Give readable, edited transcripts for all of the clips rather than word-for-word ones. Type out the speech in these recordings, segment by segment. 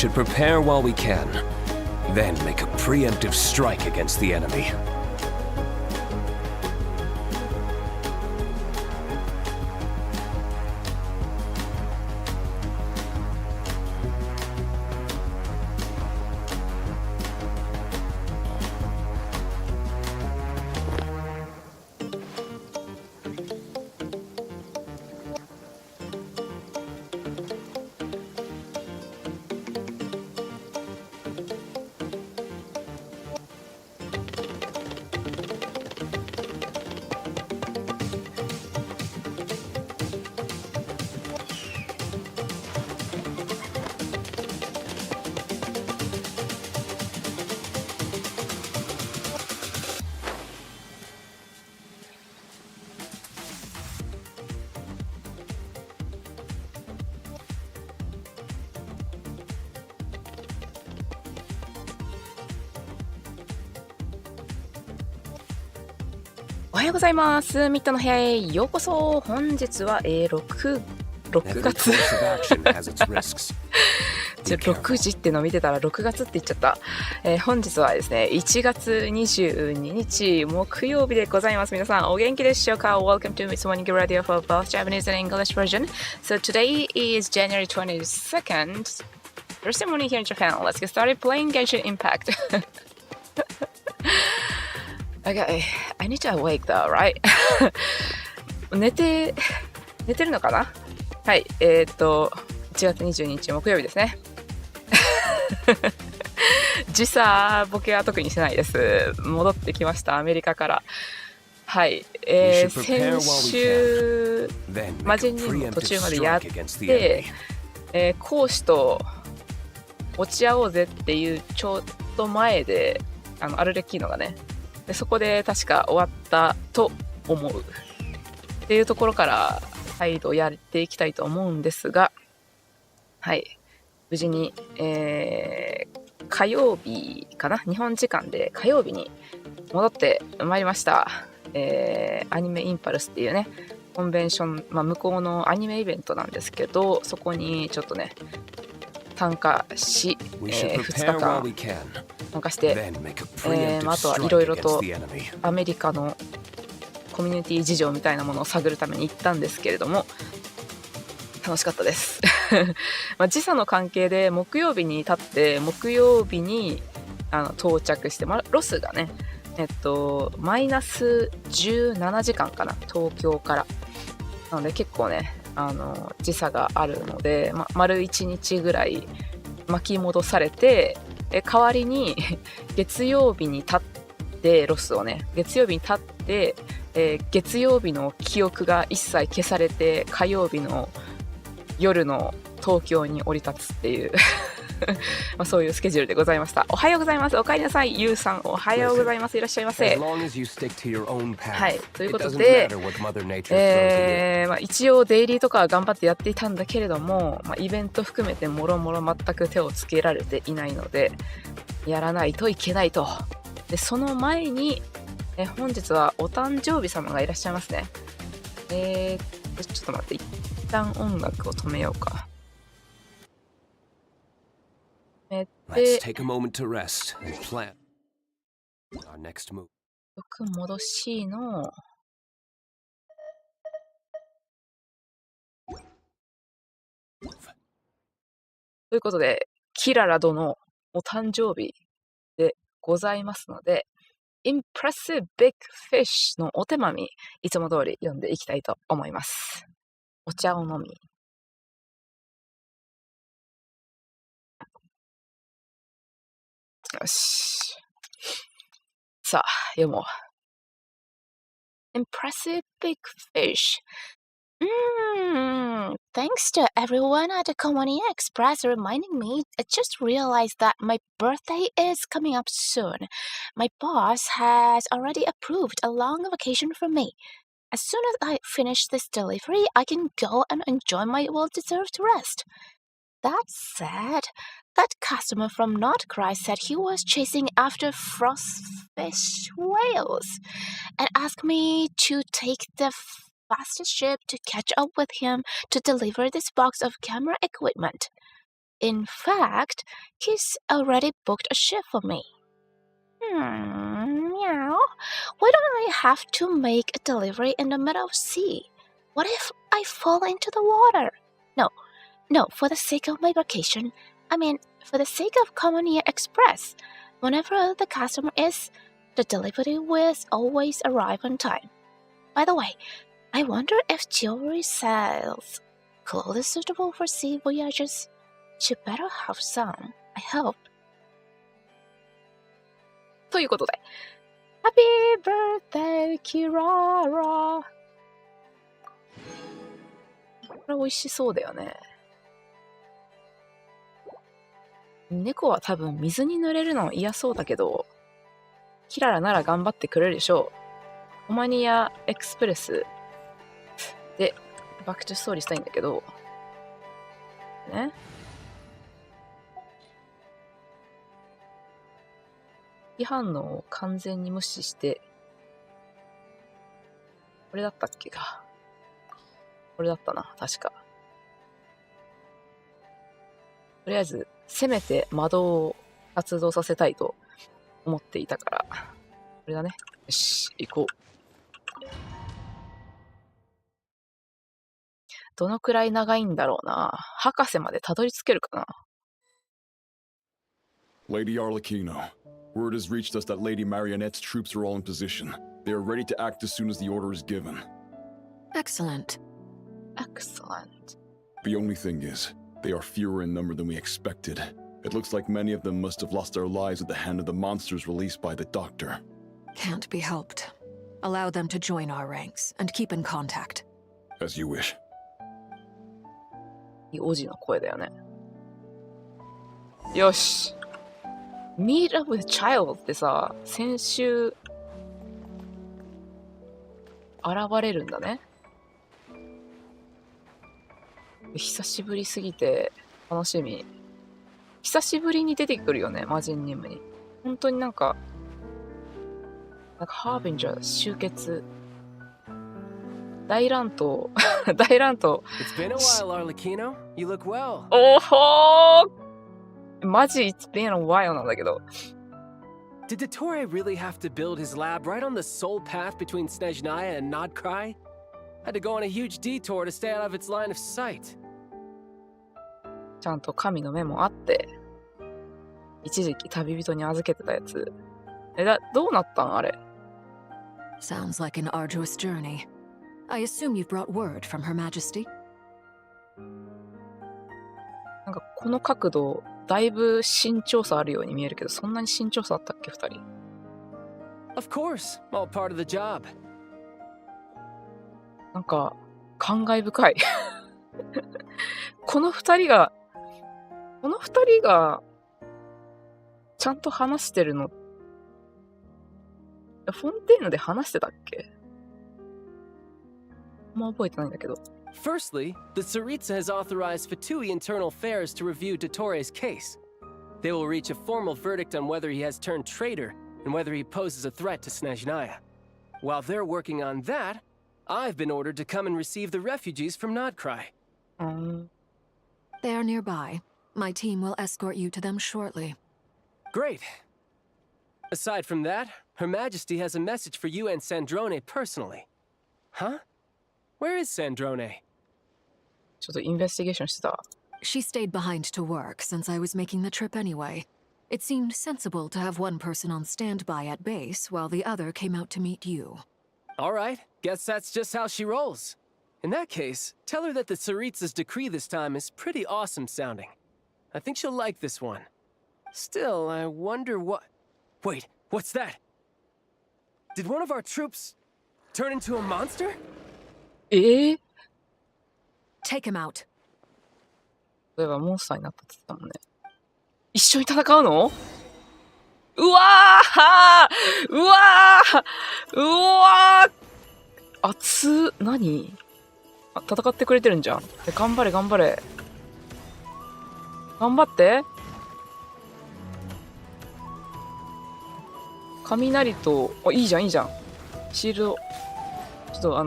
should prepare while we can, then make a preemptive strike against the enemy.おはようございます。ミッドの部屋へようこそ。本日は6月6時ってのを見てたら6月って言っちゃった。本日はですね1月22日木曜日でございます。皆さんお元気でしょうか？ Welcome to mitのRadio for both Japanese and English version. So today is January 22nd. Thursday morning here in Japan. Let's get started playing Genshin Impact. Okay, I need to awake though, right? 寝てるのかな？はい、1月22日木曜日ですね。時差ボケは特にしてないです。戻ってきました、アメリカから。はい、先週魔人任務途中までやって、講師と落ち合おうぜっていうちょっと前でアルレッキーノがね、でそこで確か終わったと思うっていうところから再度やっていきたいと思うんですが、はい、無事に、火曜日かな、日本時間で火曜日に戻ってまいりました。アニメインパルスっていうねコンベンション、向こうのアニメイベントなんですけど、そこにちょっとね参加し、2日間参加して、あとはいろいろとアメリカのコミュニティ事情みたいなものを探るために行ったんですけれども、楽しかったです。時差の関係で木曜日に立って木曜日に到着して、ロスがねマイナス17時間かな、東京からなので結構ね時差があるので、丸1日ぐらい巻き戻されて、代わりに月曜日に立ってロスをね月曜日に立って、月曜日の記憶が一切消されて火曜日の夜の東京に降り立つっていうそういうスケジュールでございました。おはようございます。おかえりなさい。ゆうさんおはようございます。いらっしゃいませ。はい、ということで、一応デイリーとかは頑張ってやっていたんだけれども、イベント含めてもろもろ全く手をつけられていないのでやらないといけないと。でその前に、本日はお誕生日様がいらっしゃいますね。ちょっと待って、一旦音楽を止めようか。Let's take a moment to rest and plan our next move. よく戻しのということで、キララ殿お誕生日でございますので、Impressive Big Fish のお手紙、いつも通り読んでいきたいと思います。お茶を飲み。よし。さあ、読もう。Impressive Big Fish. Thanks to everyone at the Company Express reminding me. I just realized that my birthday is coming up soon. My boss has already approved a long vacation for me. As soon as I finish this delivery, I can go and enjoy my well-deserved rest. That said, that customer from Nordcry said he was chasing after frostfish whales and asked me to take the fastest ship to catch up with him to deliver this box of camera equipment. In fact, he's already booked a shift for me. Meow. Why don't I have to make a delivery in the middle of sea? What if I fall into the water? No, for the sake of my vacation, I mean, for the sake of Common Express, whenever the customer is, the delivery will always arrive on time. By the way, I wonder if jewelry sells clothes suitable for sea voyages. She better have some, I hope. ということで、Happy birthday, Kirara! これ美味しそうだよね。猫は多分水に濡れるの嫌そうだけど、キララなら頑張ってくれるでしょう。コマニアエクスプレスでバックトゥストーリーしたいんだけど、ね。非反応を完全に無視して、これだったっけか。これだったな、確か。とりあえず、せめて窓を発動させたいと思っていたから、これだね。よし、行こう。どのくらい長いんだろうな。博士までたどり着けるかな。Lady Arlecchino, word has reached us that Lady Marionette's troops are all in position. They are ready to act as soon as the order is given. Excellent. Excellent. The only thing is, they are fewer in number than we expected. It looks like many of them must have lost their lives at the hand of the monsters released by the doctor. Can't be helped. Allow them to join our ranks and keep in contact. As you wish. 王子の声だよね。よし。Meet up with child ってさ、先週現れるんだね。久しぶりすぎて楽しみ。久しぶりに出てくるよね、魔人任務に。本当になんかハービンジャー集結。大乱闘。大乱闘。It's been a while, Arlecchino. You look well. おほーマジ It's been a while なんだけど。Did Dottore really have to build his lab right on the sole path between Snezhnaya and Nodcry? Had to go on a huge detour to stay out of its line of sight. ちゃんと神の目もあって、一時期旅人に預けてたやつ。どうなったんあれ。Sounds like an arduous journey. I assume you've brought word from Her Majesty? なんかこの角度、だいぶ身長差あるように見えるけど、そんなに身長差あったっけ、二人。Of course, all part of the job. なんか、感慨深い。この二人が、ちゃんと話してるの、フォンテーヌで話してたっけ？あんま覚えてないんだけど。Firstly, the Tsaritsa has authorized Tue Internal Affairs to review Dottore's case. They will reach a formal verdict on whether he has turned traitor and whether he poses a threat to Snezhnaya. While they're working on that, I've been ordered to come and receive the refugees from Nodcry. They are nearby. My team will escort you to them shortly. Great. Aside from that, Her Majesty has a message for you and Sandrone personally. Huh? Where is Sandrone? ちょっとインベスティゲーションしてた。She stayed behind to work since I was making the trip anyway. It seemed sensible to have one person on standby at base while the other came out to meet you. All right, guess that's just how she rolls. In that case, tell her that the Tsaritsa's decree this time is pretty awesome sounding. I think she'll like this one. Still, I wonder what... Wait, what's that? Did one of our troops turn into a monster? Take him out. 例えばモンスターになったって言ってたもんね。一緒に戦うの？うわーうわーうわー熱っ何？あ、戦ってくれてるんじゃん。頑張れ頑張れ。頑張って。雷と、あ、いいじゃんいいじゃん。シールド、ちょっと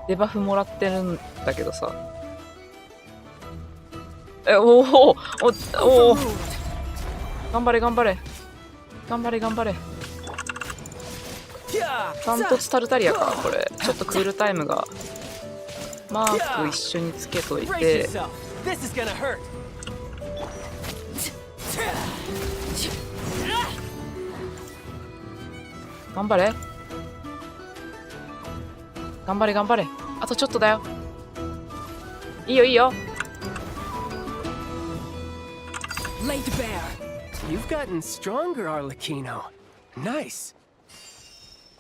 デバフもらってるんだけどさ。おお頑張れ頑張れ頑張れ頑張れ。ダントツタルタリアかこれ。ちょっとクールタイムがマーク一緒につけといて。頑張れ頑張れ頑張れ。あとちょっとだよ。いいよいいよ。You've gotten stronger, Arlecchino. Nice.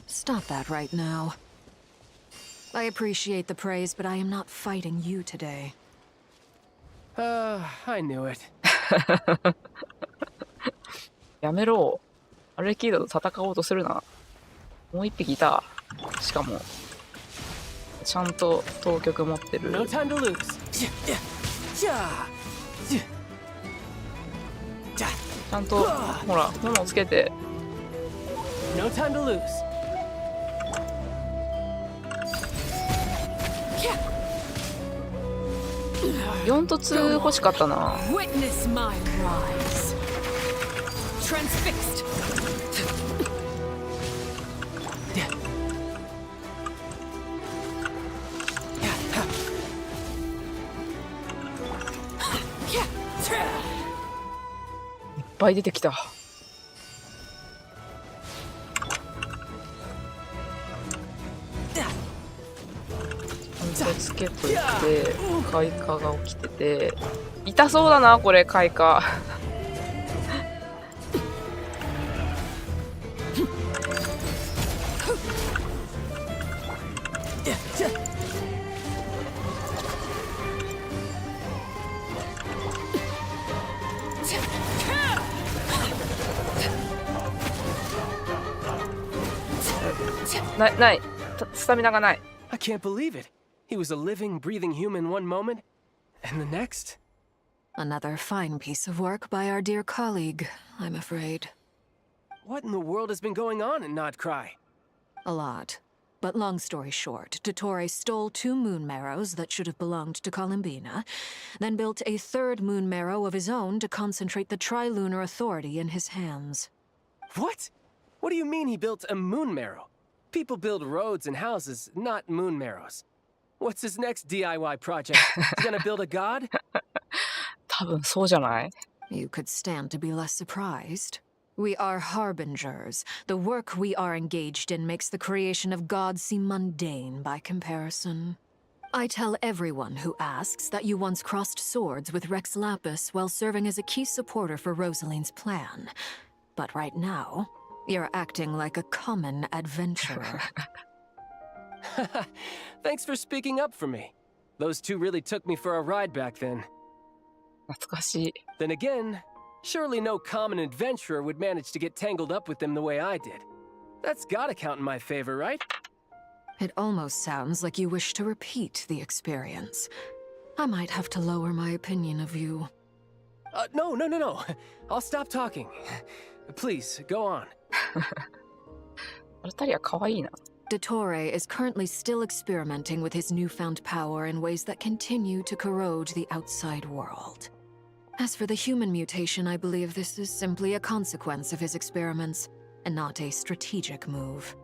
Stop that right now. I appreciate the praise, but I am not fighting you today. I knew it. やめろ。アレキードと戦おうとするな。もう一匹いた。しかもちゃんと当局持ってる。 No time to lose. ちゃんとほら炎つけて。 No time to lose. 4突欲しかったな。 Witness my rise. Transfixed. いっぱい出てきた。つけといて開花が起きてて痛そうだなこれ開花。ないスタミナがない。 I can't believe it. He was a living, breathing human one moment, and the next? Another fine piece of work by our dear colleague, I'm afraid. What in the world has been going on in Nodcry? A lot. But long story short, Dottore stole 2 moon marrows that should have belonged to Columbina, then built a 3rd moon marrow of his own to concentrate the Tri-Lunar Authority in his hands. What? What do you mean he built a moon marrow? People build roads and houses, not moon marrows. What's his next DIY project? He's gonna build a god? 多分そうじゃない？ You could stand to be less surprised. We are harbingers. The work we are engaged in makes the creation of gods seem mundane by comparison. I tell everyone who asks that you once crossed swords with Rex Lapis while serving as a key supporter for Rosaline's plan. But right now, you're acting like a common adventurer. Thanks for speaking up for me. Those 2 really took me for a ride back then. 懐かしい。 Then again, surely no common adventurer would manage to get tangled up with them the way I did. That's gotta count in my favor, right? It almost sounds like you wish to repeat the experience. I might have to lower my opinion of you. No. I'll stop talking. Please, go on. アルタリア可愛いな。 Dottore is currently still experimenting with his newfound power in ways that continue to corrode the outside world. As for the human mutation, I believe this is simply a consequence of his experiments, and not a strategic move.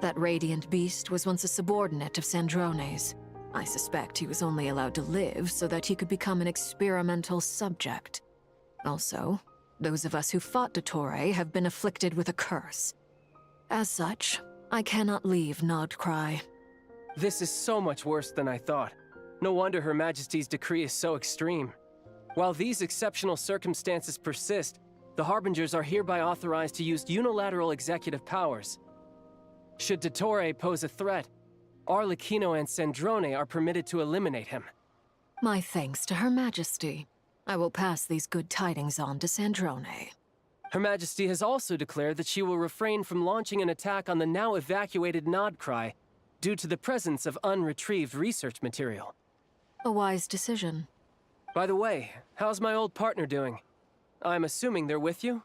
That radiant beast was once a subordinate of Sandrone's. I suspect he was only allowed to live so that he could become an experimental subject. Also, those of us who fought Dottore have been afflicted with a curse. As such, I cannot leave Nodcry. This is so much worse than I thought. No wonder Her Majesty's decree is so extreme. While these exceptional circumstances persist, the Harbingers are hereby authorized to use unilateral executive powers. Should Dottore pose a threat, Arlecchino and Sandrone are permitted to eliminate him. My thanks to Her Majesty. I will pass these good tidings on to Sandrone. Her Majesty has also declared that she will refrain from launching an attack on the now evacuated Nodcry due to the presence of unretrieved research material. A wise decision. By the way, how's my old partner doing? I'm assuming they're with you?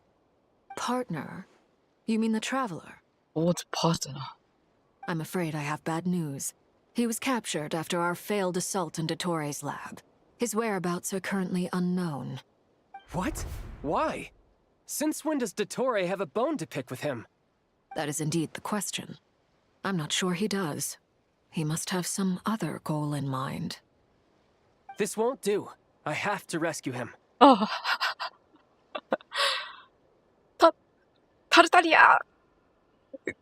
Partner? You mean the Traveler? Old partner. I'm afraid I have bad news. He was captured after our failed assault on Dottore's lab. His whereabouts are currently unknown. What? Why? Since when does Dottore have a bone to pick with him? That is indeed the question. I'm not sure he does. He must have some other goal in mind. This won't do. I have to rescue him. ああ。タルタリア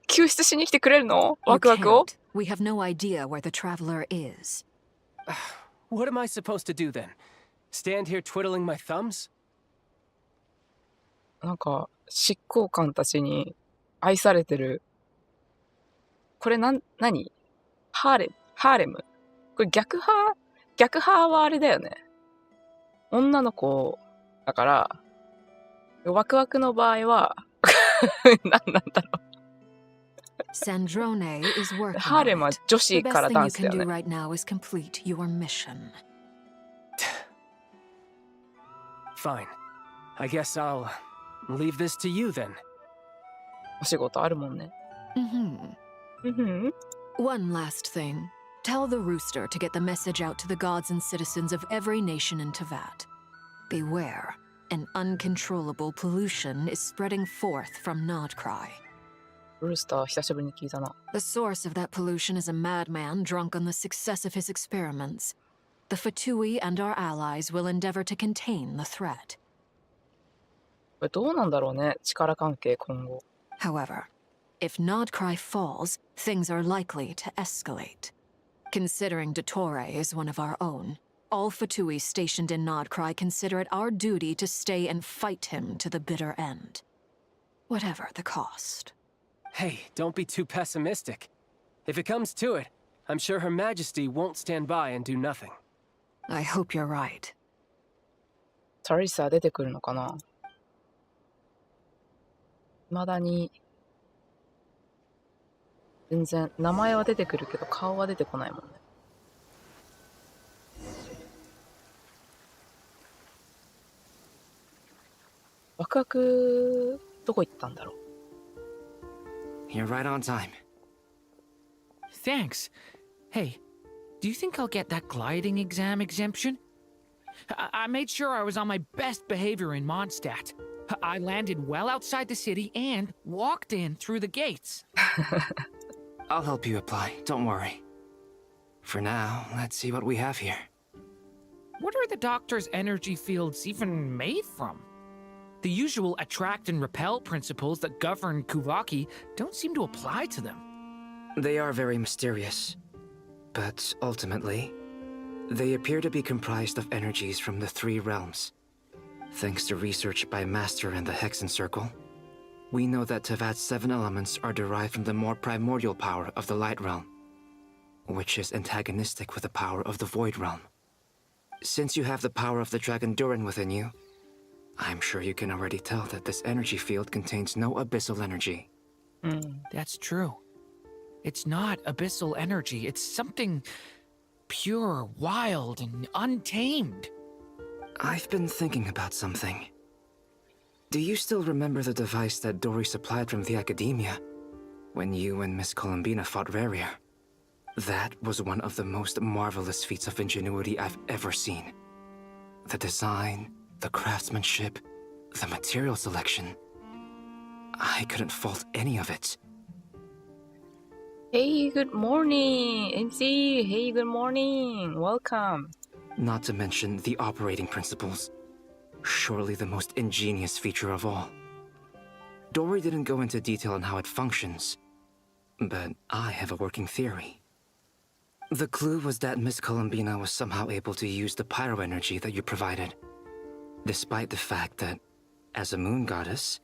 救出しに来てくれるの You ワクワクを can't. We have no idea where the traveler is. What am I supposed to do then? Stand here twiddling my thumbs? なんか、執行官たちに愛されてる。これ何ハーレムこれ逆派はあれだよね。女の子だから、ワクワクの場合は、何なんだろう。Sandrone is working ハーレムは on it. 女 The 子 best から thing ダ you ンス can だ do よね。 right now is complete your mission. Fine. I guess I'll leave this to you then. お仕事あるもんね。One last thing. Tell the rooster to get the message out to the gods and citizens of every nation in Teyvat. Beware. An uncontrollable pollution is spreading forth from Nodcry. ブルースター久しぶりに聞いたな。The source of that pollution is a madman drunk on the success of his experiments. The Fatui and our allies will endeavor to contain the threat. これどうなんだろうね、力関係今後。However, if Nodcry falls, things are likely to escalate. Considering Dottore is one of our own, all Fatui stationed in Nodcry consider it our duty to stay and fight him to the bitter end. Whatever the cost. Hey, don't be too pessimistic. If it comes to it, I'm sure Her Majesty won't stand by and do nothing. I hope you're right. タリサ出てくるのかな。未だに全然名前は出てくるけど顔は出てこないもんね。ワクワクどこ行ったんだろう。 You're right on time. Thanks. Hey, do you think I'll get that gliding exam exemption? I made sure I was on my best behavior in Mondstadt. I landed well outside the city and walked in through the gates. I'll help you apply, don't worry. For now, let's see what we have here. What are the doctor's energy fields even made from? The usual attract and repel principles that govern Kuvaki don't seem to apply to them. They are very mysterious. But ultimately, they appear to be comprised of energies from the three realms. Thanks to research by Master and the Hexen Circle, we know that Teyvat's 7 elements are derived from the more primordial power of the Light Realm, which is antagonistic with the power of the Void Realm. Since you have the power of the Dragon Durin within you, I'm sure you can already tell that this energy field contains no abyssal energy. That's true. It's not abyssal energy, it's something pure, wild, and untamed. I've been thinking about something. Do you still remember the device that Dory supplied from the Academia when you and Miss Columbina fought Rarier? That was one of the most marvelous feats of ingenuity I've ever seen. The design, the craftsmanship, the material selection. I couldn't fault any of it. Hey, good morning, MC. Hey, good morning. Welcome. Not to mention the operating principles. Surely the most ingenious feature of all. Dory didn't go into detail on how it functions, but I have a working theory. The clue was that Miss Columbina was somehow able to use the pyro energy that you provided, despite the fact that, as a moon goddess,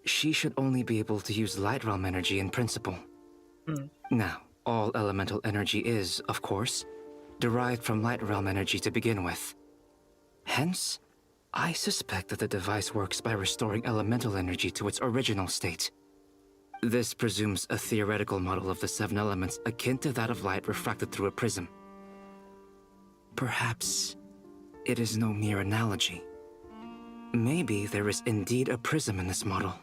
she should only be able to use light realm energy in principle. Now, all elemental energy is, of course, derived from light realm energy to begin with. Hence, I suspect that the device works by restoring elemental energy to its original state. This presumes a theoretical model of the 7 elements akin to that of light refracted through a prism. Perhaps it is no mere analogy. Maybe there is indeed a prism in this model.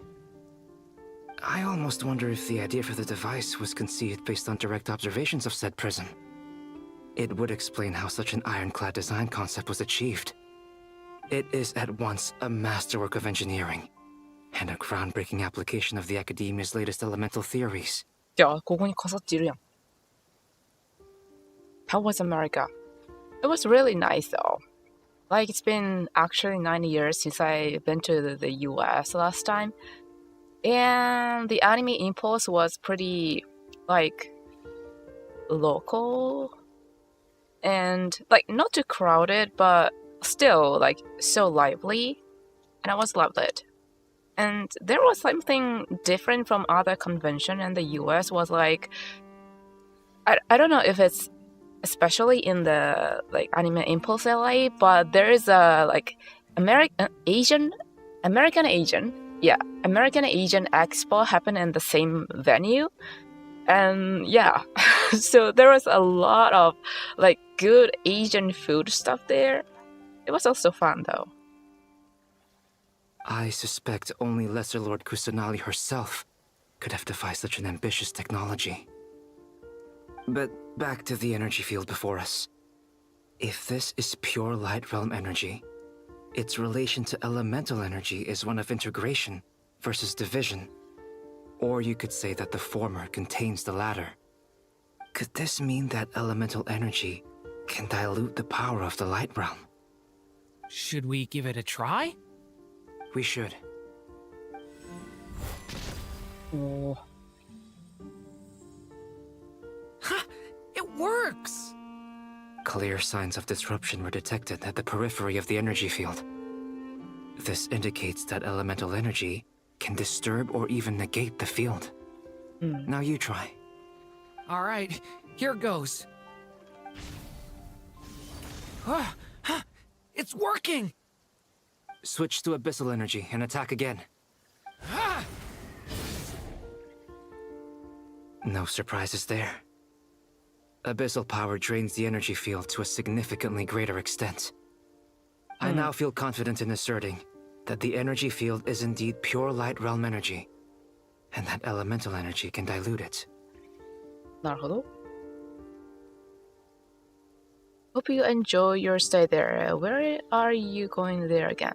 I almost wonder if the idea for the device was conceived based on direct observations of said prism. It would explain how such an ironclad design concept was achieved. It is at once a masterwork of engineering and a groundbreaking application of the Academia's latest elemental theories. じゃあ、ここに飾っているやん。How was America? It was really nice though. Like it's been actually 9 years since I've been to the US last time. And the anime impulse was pretty like local and like not too crowded, but still like so lively. And I was loved it. And there was something different from other convention in the US was like I don't know if it's especially in the like anime impulse LA, but there is a like American Asian expo happened in the same venue. And yeah, so there was a lot of like good Asian food stuff there. It was also fun though. I suspect only Lesser Lord Kusanali herself could have devised such an ambitious technology. But back to the energy field before us. If this is pure light realm energy, its relation to elemental energy is one of integration versus division. Or you could say that the former contains the latter. Could this mean that elemental energy can dilute the power of the light realm? Should we give it a try? We should. Oh. Ha! It works! Clear signs of disruption were detected at the periphery of the energy field. This indicates that elemental energy can disturb or even negate the field. Now you try. All right, here goes. It's working! Switch to abyssal energy and attack again. No surprises there. Abyssal power drains the energy field to a significantly greater extent. I now feel confident in asserting that the energy field is indeed pure light realm energy, and that elemental energy can dilute it. なるほど。Hope you enjoy your stay there. Where are you going there again?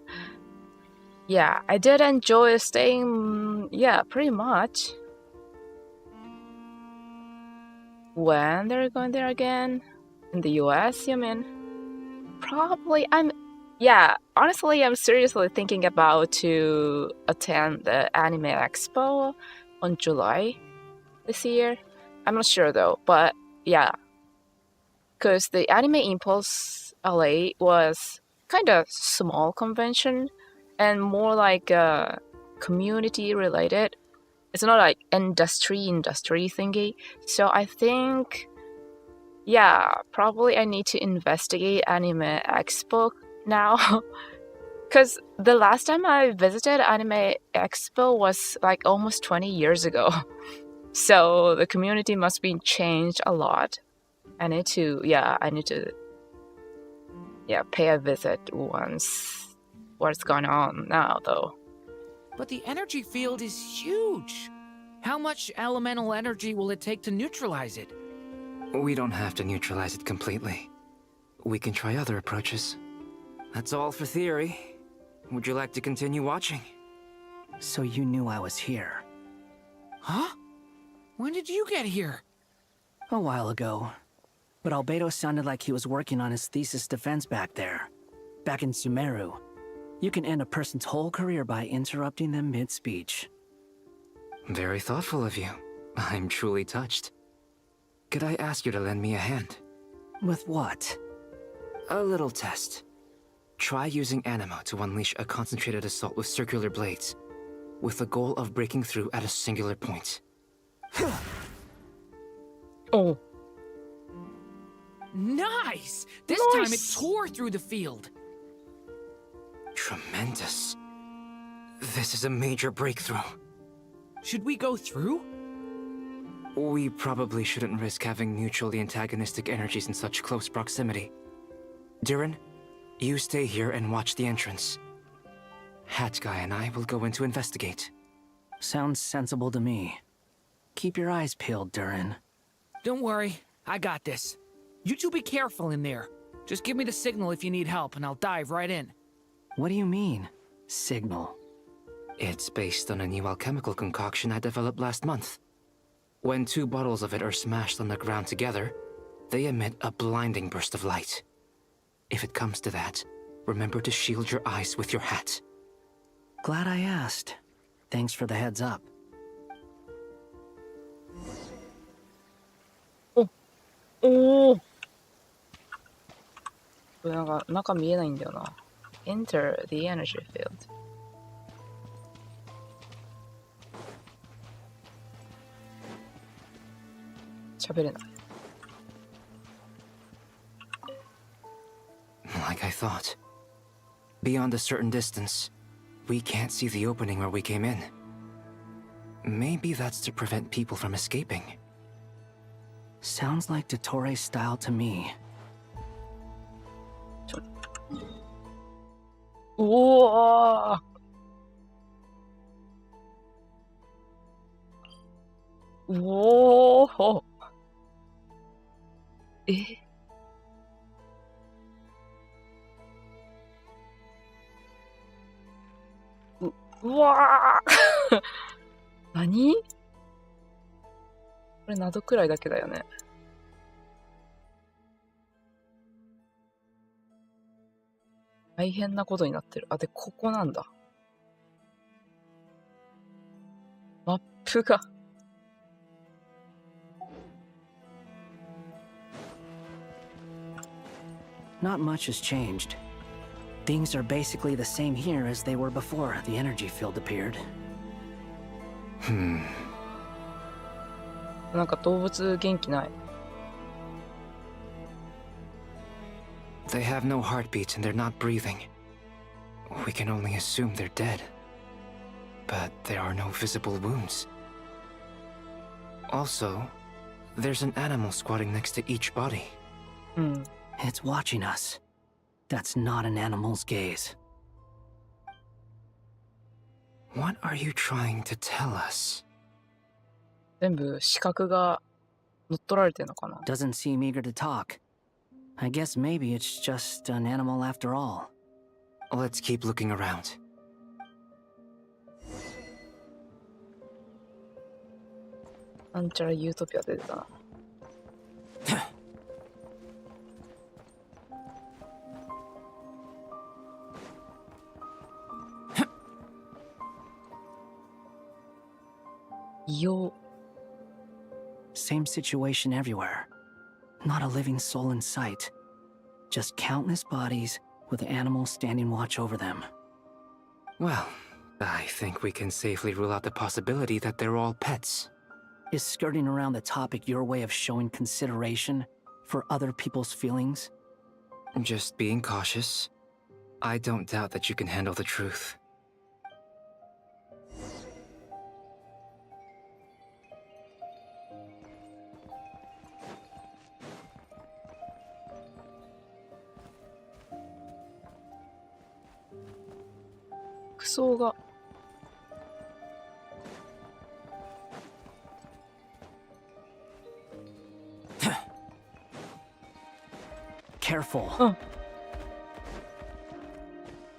Yeah, I did enjoy staying, yeah, pretty much. When they're going there again? In the US, you mean? Probably, honestly, I'm seriously thinking about to attend the Anime Expo on July this year. I'm not sure though, but yeah. Because the Anime Impulse LA was kind of small convention and more like community related. It's not like industry thingy. So I think, yeah, probably I need to investigate Anime Expo now. Because the last time I visited Anime Expo was like almost 20 years ago. So the community must be changed a lot. I need to pay a visit once. What's going on now, though? But the energy field is huge. How much elemental energy will it take to neutralize it? We don't have to neutralize it completely. We can try other approaches. That's all for theory. Would you like to continue watching? So you knew I was here. Huh? When did you get here? A while ago. But Albedo sounded like he was working on his thesis defense back there. Back in Sumeru. You can end a person's whole career by interrupting them mid-speech. Very thoughtful of you. I'm truly touched. Could I ask you to lend me a hand? With what? A little test. Try using Anima to unleash a concentrated assault with circular blades, with the goal of breaking through at a singular point. Oh. Nice! This time it tore through the field. Tremendous. This is a major breakthrough. Should we go through? We probably shouldn't risk having mutually antagonistic energies in such close proximity. Durin, you stay here and watch the entrance. Hat Guy and I will go in to investigate. Sounds sensible to me. Keep your eyes peeled, Durin. Don't worry, I got this. You two be careful in there. Just give me the signal if you need help, and I'll dive right in. What do you mean, signal? It's based on a new alchemical concoction I developed last month. When 2 bottles of it are smashed on the ground together, they emit a blinding burst of light. If it comes to that, remember to shield your eyes with your hat. Glad I asked. Thanks for the heads up. おお。これなんか中見えないんだよな。Enter the energy field. 喋れない。Like I thought. Beyond a certain distance, we can't see the opening where we came in. Maybe that's to prevent people from escaping. Sounds like Dottore style to me. うおー。うおー。うわー。何？これ謎くらいだけだよね。大変なことになってる。あ、で、ここなんだ。マップが。Not much has changed. Things are basically the same here as they were before the energy field appeared. なんか動物元気ない。They have no heartbeats and they're not breathing. We can only assume they're dead. But there are no visible wounds. Also, there's an animal squatting next to each body. It's watching us. That's not an animal's gaze. What are you trying to tell us? 全部視覚が乗っ取られてるのかな。 Doesn't seem eager to talk. I guess maybe it's just an animal after all. Let's keep looking around. なんちゃらユートピア出てたな。異様。 Same situation everywhere. Not a living soul in sight. Just countless bodies with animals standing watch over them. Well, I think we can safely rule out the possibility that they're all pets. Is skirting around the topic your way of showing consideration for other people's feelings? Just being cautious. I don't doubt that you can handle the truth. Careful.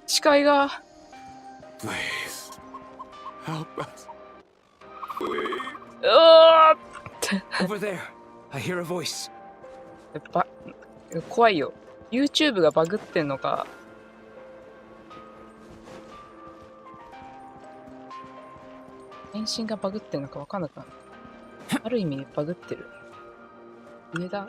視界が。 Please. Help us. Please. うわー Over there. I hear a voice. 怖いよ。YouTube がバグってんのか。返信がバグってんのか分かんなくなる。ある意味バグってる。上だ。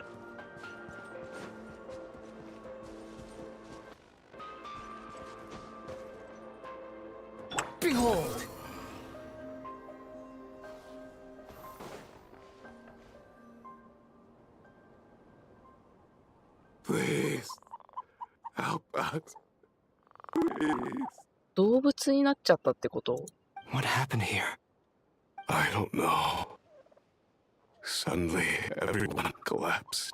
Behold! Please. Help us. Please. 動物になっちゃったってこと？ What happened here? I don't know. Suddenly, everyone collapsed.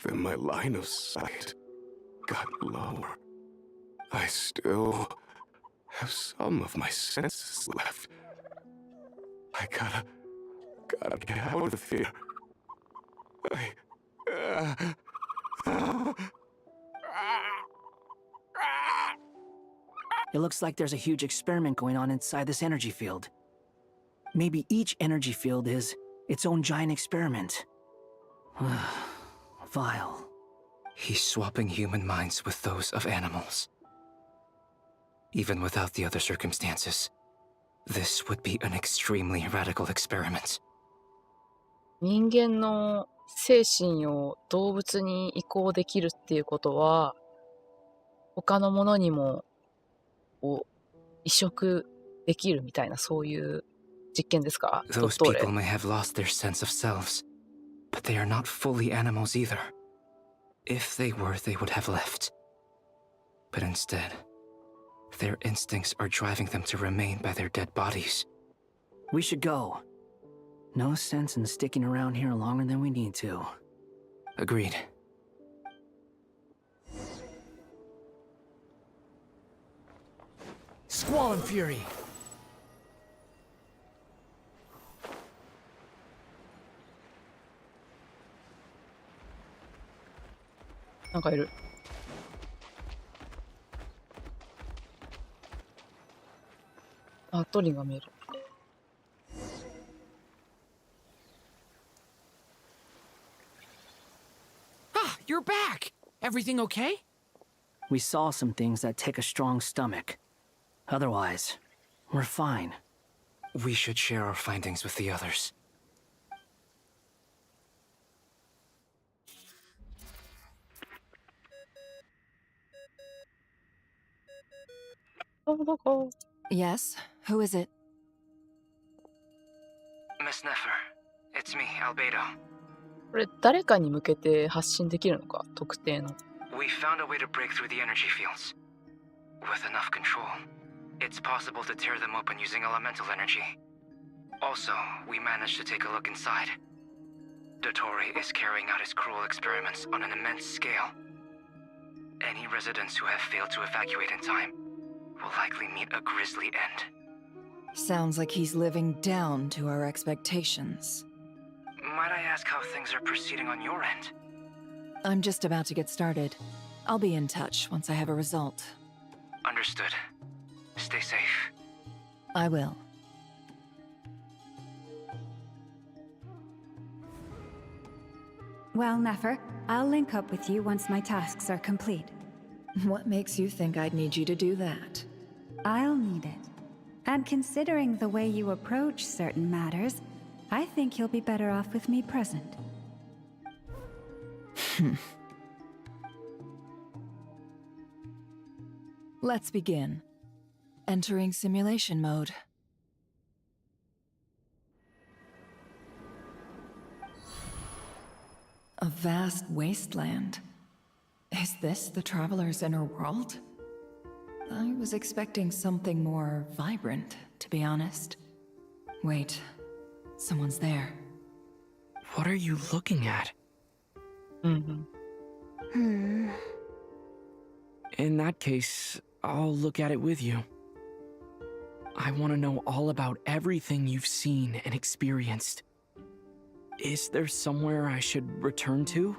Then my line of sight got lower. I still have some of my senses left. I gotta get out of here. It looks like there's a huge experiment going on inside this energy field. Maybe each energy field is its own giant experiment. Vile. He's swapping human minds with those of animals. Even without the other circumstances, this would be an extremely radical experiment. 人間の精神を動物に移行できるっていうことは、他のものにも移植できるみたいな、そういう実験ですか？ Those people may have lost their sense of selves, but they are not fully animals either. If they were, they would have left. But instead, their instincts are driving them to remain by their dead bodies. We should go. No sense in sticking around here longer than we need to. Agreed. Squall and Fury. Ah, you're back! Everything okay? We saw some things that take a strong stomach. Otherwise, we're fine. We should share our findings with the others. Yes? Who is it? Miss Nefer, it's me, Albedo. これ誰かに向けて発信できるのか？特定の。We found a way to break through the energy fields. With enough control, it's possible to tear them open using elemental energy. Also, we managed to take a look inside. Dottore is carrying out his cruel experiments on an immense scale. Any residents who have failed to evacuate in time will likely meet a grisly end. Sounds like he's living down to our expectations. Might I ask how things are proceeding on your end? I'm just about to get started. I'll be in touch once I have a result. Understood. Stay safe. I will. Well, Nefer, I'll link up with you once my tasks are complete. What makes you think I'd need you to do that? I'll need it. And considering the way you approach certain matters, I think you'll be better off with me present. Let's begin. Entering simulation mode. A vast wasteland. Is this the Traveler's inner world? I was expecting something more vibrant, to be honest. Wait, someone's there. What are you looking at? Mm-hmm. In that case, I'll look at it with you. I want to know all about everything you've seen and experienced. Is there somewhere I should return to?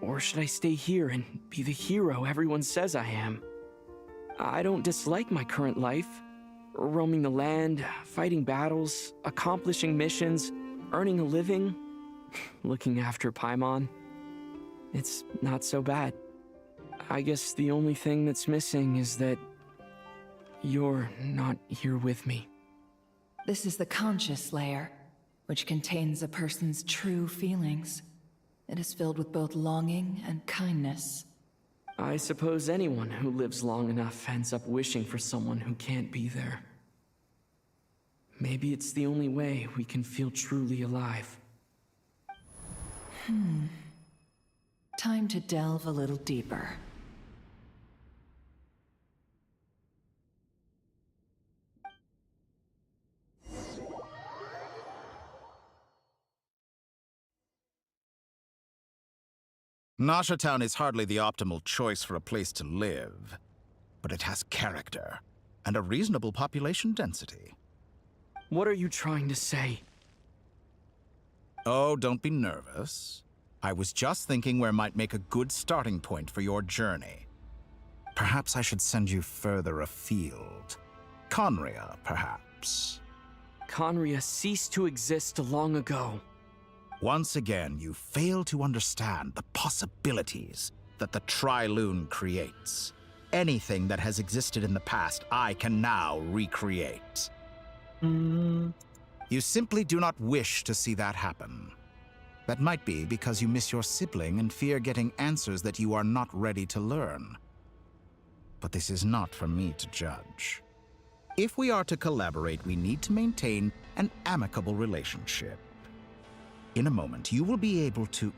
Or should I stay here and be the hero everyone says I am? I don't dislike my current life. Roaming the land, fighting battles, accomplishing missions, earning a living, looking after Paimon. It's not so bad. I guess the only thing that's missing is that you're not here with me. This is the conscious layer, which contains a person's true feelings. It is filled with both longing and kindness. I suppose anyone who lives long enough ends up wishing for someone who can't be there. Maybe it's the only way we can feel truly alive. Time to delve a little deeper. Nasha Town is hardly the optimal choice for a place to live, but it has character and a reasonable population density. What are you trying to say? Oh, don't be nervous. I was just thinking where might make a good starting point for your journey. Perhaps I should send you further afield. Conria, perhaps. Conria ceased to exist long ago. Once again, you fail to understand the possibilities that the Tri-Lune creates. Anything that has existed in the past, I can now recreate. You simply do not wish to see that happen. That might be because you miss your sibling and fear getting answers that you are not ready to learn. But this is not for me to judge. If we are to collaborate, we need to maintain an amicable relationship. In a moment, you will be able to...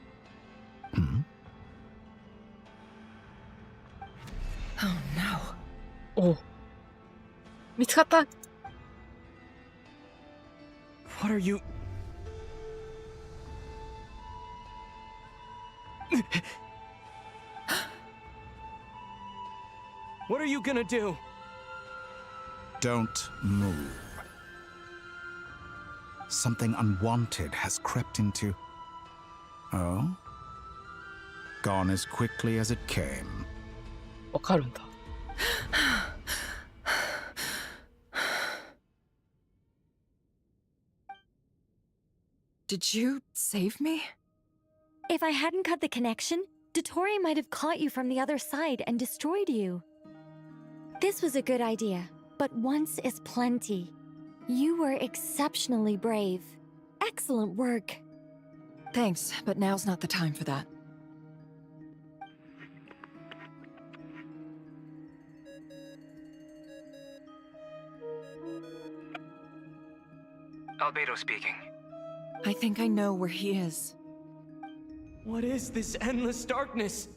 Oh no. お、見つかった。 What are you... What are you gonna do? Don't move. Something unwanted has crept into... Oh? Gone as quickly as it came. わかるんだ。Did you save me? If I hadn't cut the connection, Dottore might have caught you from the other side and destroyed you. This was a good idea, but once is plenty. You were exceptionally brave. Excellent work. Thanks, but now's not the time for that. Albedo speaking. I think I know where he is. What is this endless darkness?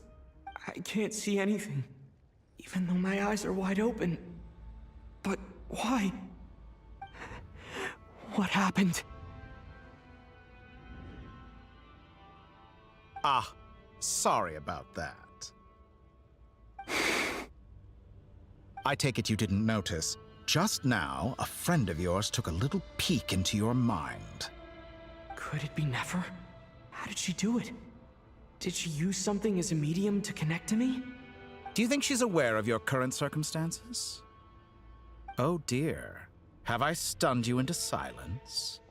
I can't see anything, even though my eyes are wide open. But why? What happened? Ah, sorry about that. I take it you didn't notice. Just now, a friend of yours took a little peek into your mind. Could it be Nefer? How did she do it? Did she use something as a medium to connect to me? Do you think she's aware of your current circumstances? Oh dear. Have I stunned you into silence?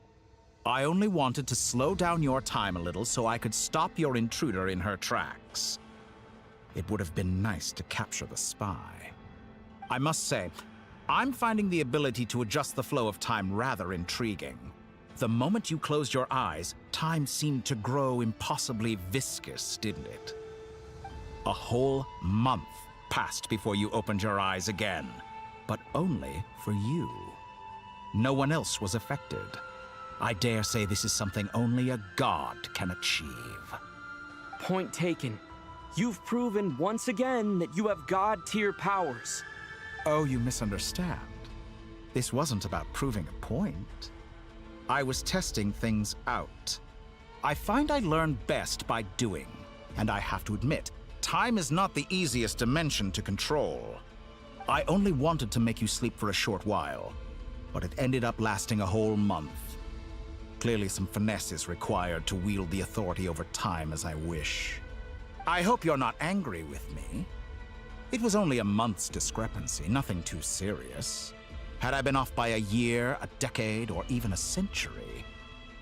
I only wanted to slow down your time a little so I could stop your intruder in her tracks. It would have been nice to capture the spy. I must say, I'm finding the ability to adjust the flow of time rather intriguing. The moment you closed your eyes, time seemed to grow impossibly viscous, didn't it? A whole month passed before you opened your eyes again, but only for you. No one else was affected. I dare say this is something only a god can achieve. Point taken. You've proven once again that you have god-tier powers. Oh, you misunderstand. This wasn't about proving a point. I was testing things out. I find I learn best by doing, and I have to admit, time is not the easiest dimension to control. I only wanted to make you sleep for a short while, but it ended up lasting a whole month. Clearly some finesse is required to wield the authority over time as I wish. I hope you're not angry with me. It was only a month's discrepancy, nothing too serious. Had I been off by a year, a decade, or even a century,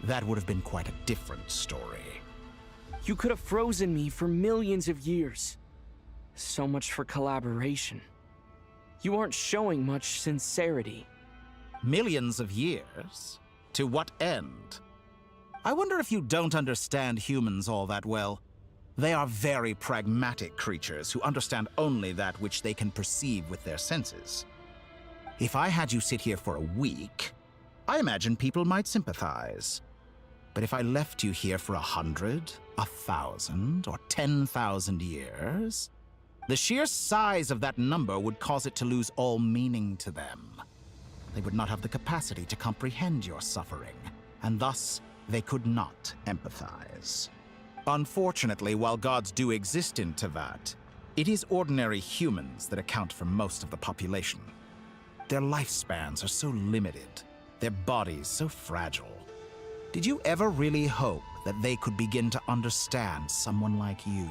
that would have been quite a different story. You could have frozen me for millions of years. So much for collaboration. You aren't showing much sincerity. Millions of years? To what end? I wonder if you don't understand humans all that well. They are very pragmatic creatures who understand only that which they can perceive with their senses. If I had you sit here for a week, I imagine people might sympathize. But if I left you here for 100, 1,000, or 10,000 years, the sheer size of that number would cause it to lose all meaning to them. They would not have the capacity to comprehend your suffering, and thus they could not empathize. Unfortunately, while gods do exist in Teyvat, it is ordinary humans that account for most of the population. Their lifespans are so limited, their bodies so fragile. Did you ever really hope that they could begin to understand someone like you.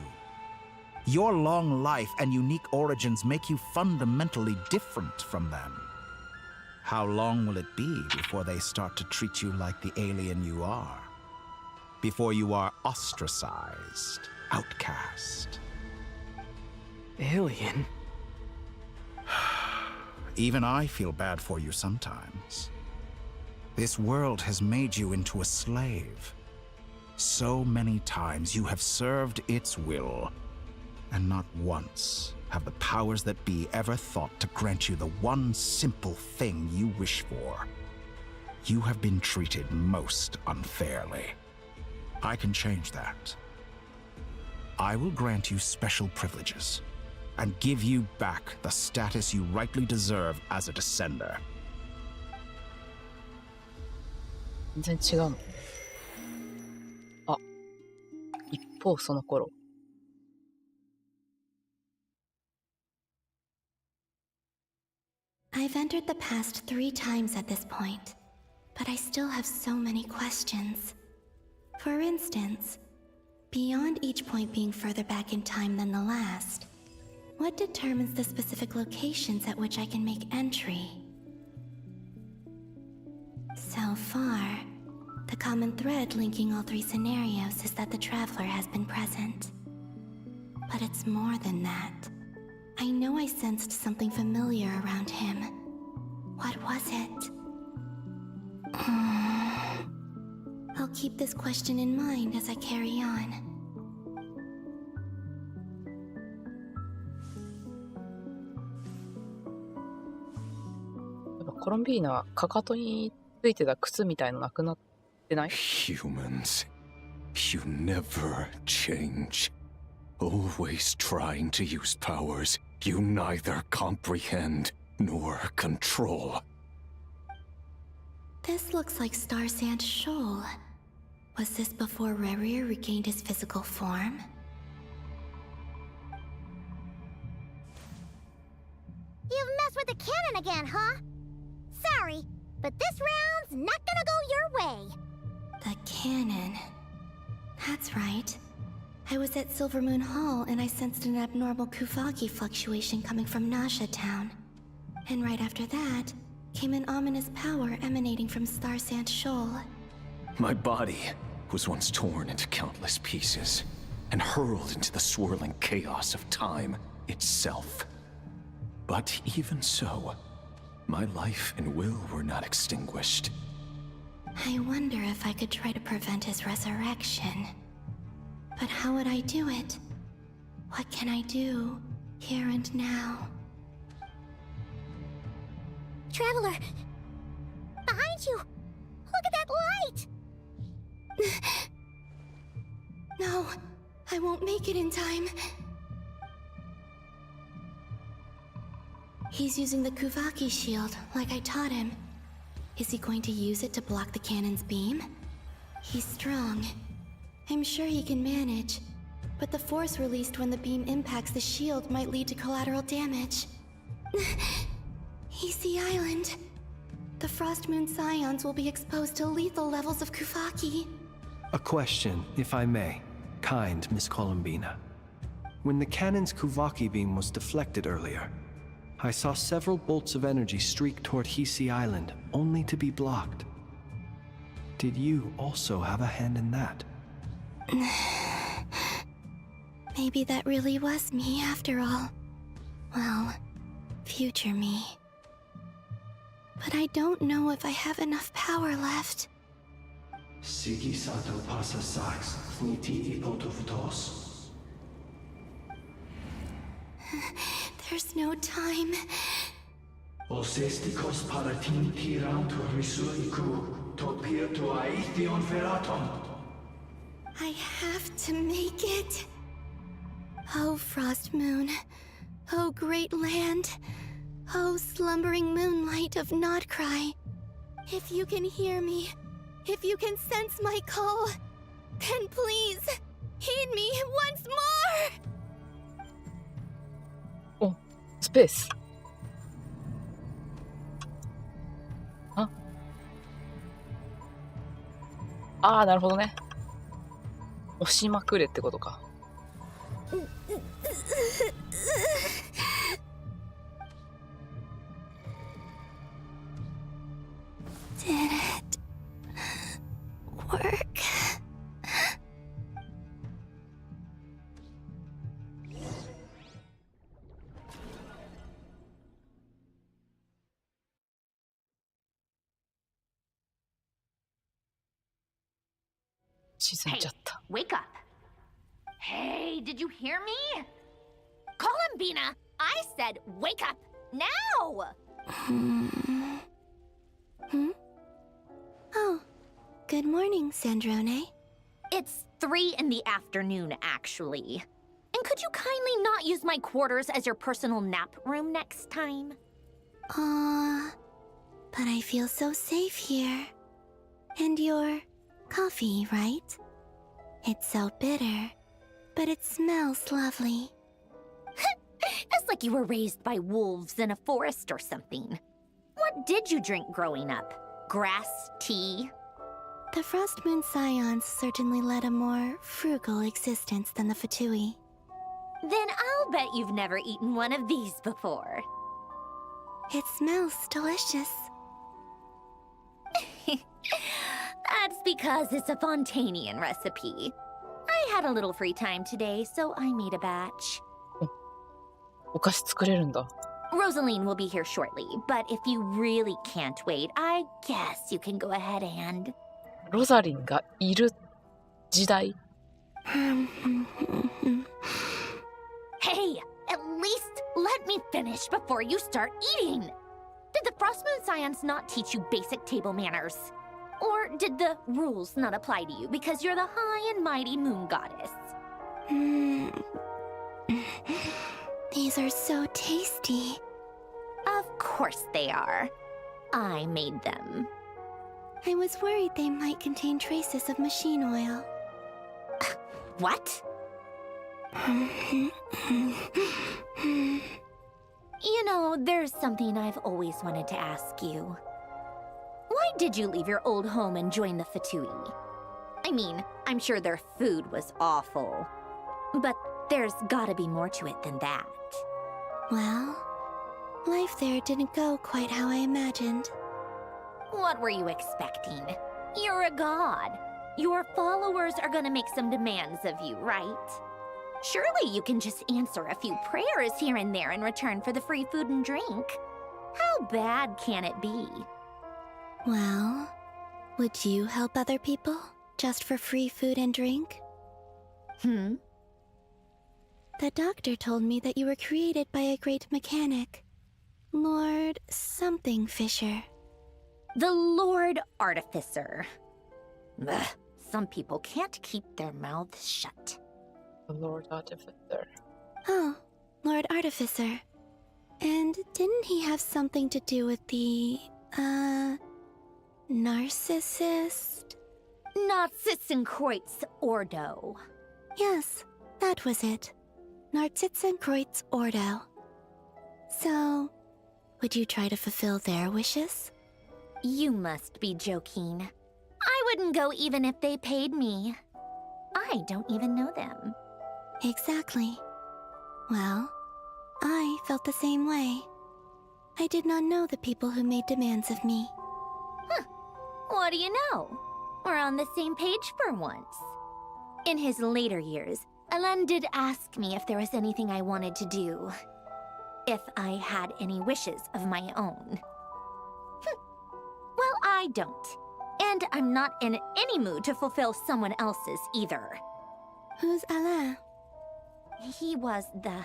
Your long life and unique origins make you fundamentally different from them. How long will it be before they start to treat you like the alien you are? Before you are ostracized, outcast? Alien? Even I feel bad for you sometimes. This world has made you into a slave. So many times you have served its will, and not once have the powers that be ever thought to grant you the one simple thing you wish for. You have been treated most unfairly. I can change that. I will grant you special privileges and give you back the status you rightly deserve as a descender. 全然違うの。あ、一方その頃。I've entered the past 3 times at this point, but I still have so many questions. For instance, beyond each point being further back in time than the last, what determines the specific locations at which I can make entry? So far, the common thread linking all 3 scenarios is that the traveler has been present. But it's more than that. I know I sensed something familiar around him. What was it? I'll keep this question in mind as I carry on. コロンビーナはかかとについてた靴みたいのなくなってない？ Humans, you never change. Always trying to use powers you neither comprehend nor control. This looks like Star Sand Shoal. Was this before Rerir regained his physical form? You've messed with the cannon again, huh? Sorry, but this round's not gonna go your way. The cannon. That's right. I was at Silver Moon Hall and I sensed an abnormal Kuvaki fluctuation coming from Nasha Town. And right after that, came an ominous power emanating from Star Sand Shoal. My body was once torn into countless pieces and hurled into the swirling chaos of time itself. But even so, my life and will were not extinguished. I wonder if I could try to prevent his resurrection. But how would I do it? What can I do, here and now? Traveler! Behind you! Look at that light! No, I won't make it in time. He's using the Kuvaki shield, like I taught him. Is he going to use it to block the cannon's beam? He's strong. I'm sure he can manage. But the force released when the beam impacts the shield might lead to collateral damage. Easy Island. The Frost Moon Scions will be exposed to lethal levels of Kuvaki. A question, if I may. Kind Miss Columbina. When the cannon's Kuvaki beam was deflected earlier, I saw several bolts of energy streak toward Hisi Island, only to be blocked. Did you also have a hand in that? Maybe that really was me after all. Well, future me. But I don't know if I have enough power left. Sigi sato pasa sax, niti ipotofutos. There's no time. Osestikos paratin tirantur risuiku, topir to aithion feraton. I have to make it. Oh, Frost Moon. Oh, great land. Oh, slumbering moonlight of Nodcry. If you can hear me, if you can sense my call, then please, heed me once more! Oh, space. ああ、なるほどね。押しまくれってことか。Did it work? Hey, wake up. Hey, did you hear me? Columbina, I said wake up now! Oh, good morning, Sandrone. It's 3 in the afternoon, actually. And could you kindly not use my quarters as your personal nap room next time? But I feel so safe here. And your coffee, right? It's so bitter, but it smells lovely. That's like you were raised by wolves in a forest or something. What did you drink growing up? Grass tea? The Frost Moon Scions certainly led a more frugal existence than the Fatui. Then I'll bet you've never eaten one of these before. It smells delicious. That's because it's a Fontanian recipe. I had a little free time today, so I made a batch. お菓子作れるんだ。Rosaline will be here shortly, but if you really can't wait, I guess you can go ahead and... ロザリンがいる時代 Hey, at least let me finish before you start eating! Did the Frost Moon Scions not teach you basic table manners? Or did the rules not apply to you because you're the high and mighty moon goddess? These are so tasty. Of course they are. I made them. I was worried they might contain traces of machine oil. What? You know, there's something I've always wanted to ask you. Why did you leave your old home and join the Fatui? I mean, I'm sure their food was awful. But there's gotta be more to it than that. Well, life there didn't go quite how I imagined. What were you expecting? You're a god. Your followers are gonna make some demands of you, right? Surely you can just answer a few prayers here and there in return for the free food and drink. How bad can it be? Well, would you help other people just for free food and drink? The doctor told me that you were created by a great mechanic, Lord something Fisher. The Lord Artificer. Ugh, some people can't keep their mouths shut. The Lord Artificer. Oh, Lord Artificer. And didn't he have something to do with the, narcissist? Narcissenkreuz Ordo. Yes, that was it. Narcissenkreuz Ordo. So, would you try to fulfill their wishes? You must be joking. I wouldn't go even if they paid me. I don't even know them. Exactly. Well, I felt the same way. I did not know the people who made demands of me. What do you know? We're on the same page for once. In his later years, Alan did ask me if there was anything I wanted to do. If I had any wishes of my own. Well, I don't. And I'm not in any mood to fulfill someone else's either. Who's Alain? He was the...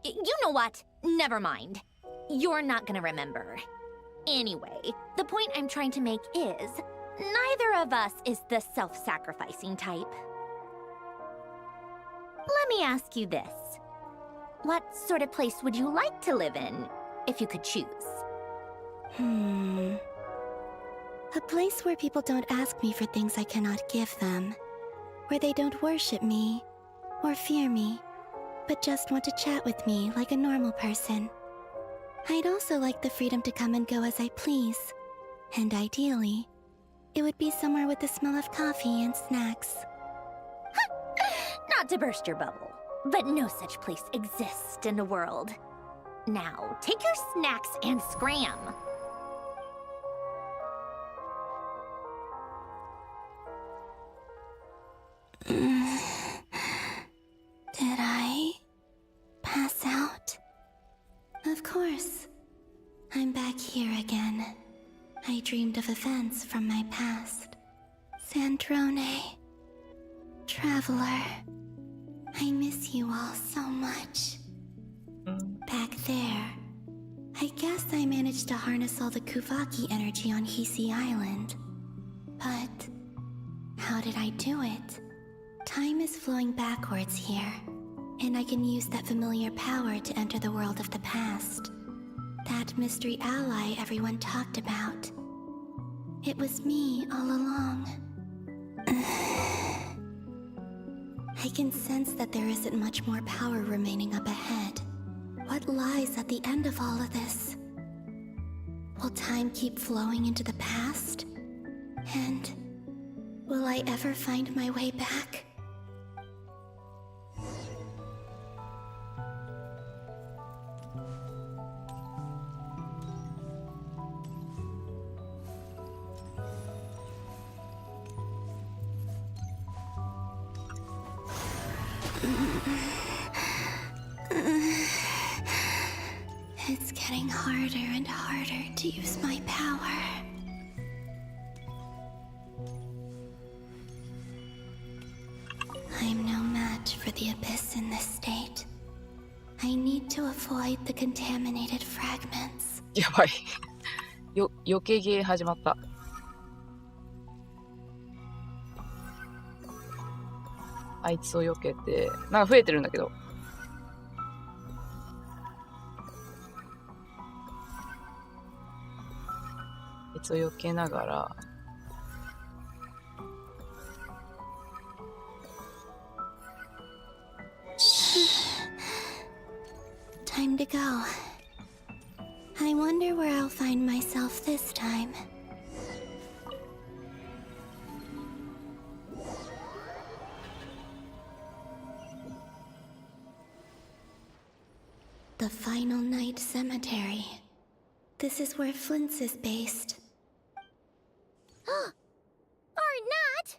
You know what? Never mind. You're not gonna remember. Anyway, the point I'm trying to make is, neither of us is the self-sacrificing type. Let me ask you this. What sort of place would you like to live in, if you could choose? A place where people don't ask me for things I cannot give them. Where they don't worship me, or fear me, but just want to chat with me like a normal person. I'd also like the freedom to come and go as I please. And ideally, it would be somewhere with the smell of coffee and snacks. Not to burst your bubble, but no such place exists in the world. Now, take your snacks and scram. Did I pass out? Of course. I'm back here again. I dreamed of events from my past. Sandrone. Traveler. I miss you all so much. Back there, I guess I managed to harness all the Kuvaki energy on Hisi Island. But how did I do it? Time is flowing backwards here, and I can use that familiar power to enter the world of the past. That mystery ally everyone talked about. It was me all along. I can sense that there isn't much more power remaining up ahead. What lies at the end of all of this? Will time keep flowing into the past? And will I ever find my way back? It's getting harder and harder to use my power. I'm no match for the abyss in this state. I need to avoid the contaminated fragments. やばい。余計ゲー始まった。あいつを避けて、なんか増えてるんだけど。あいつを避けながら。Time to go. I wonder where I'll find myself this time. The Final Night Cemetery. This is where Flint's is based. Or not!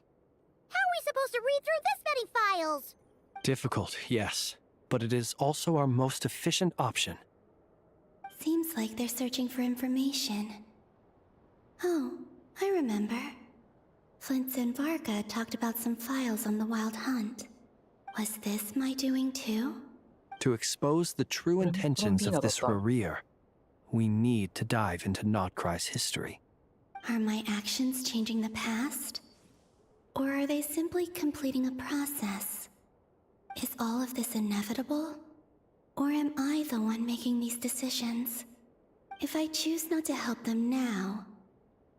How are we supposed to read through this many files? Difficult, yes. But it is also our most efficient option. Seems like they're searching for information. Oh, I remember. Flint's and Varga talked about some files on the Wild Hunt. Was this my doing too? To expose the true intentions of this career, we need to dive into Notcry's history. Are my actions changing the past? Or are they simply completing a process? Is all of this inevitable? Or am I the one making these decisions? If I choose not to help them now,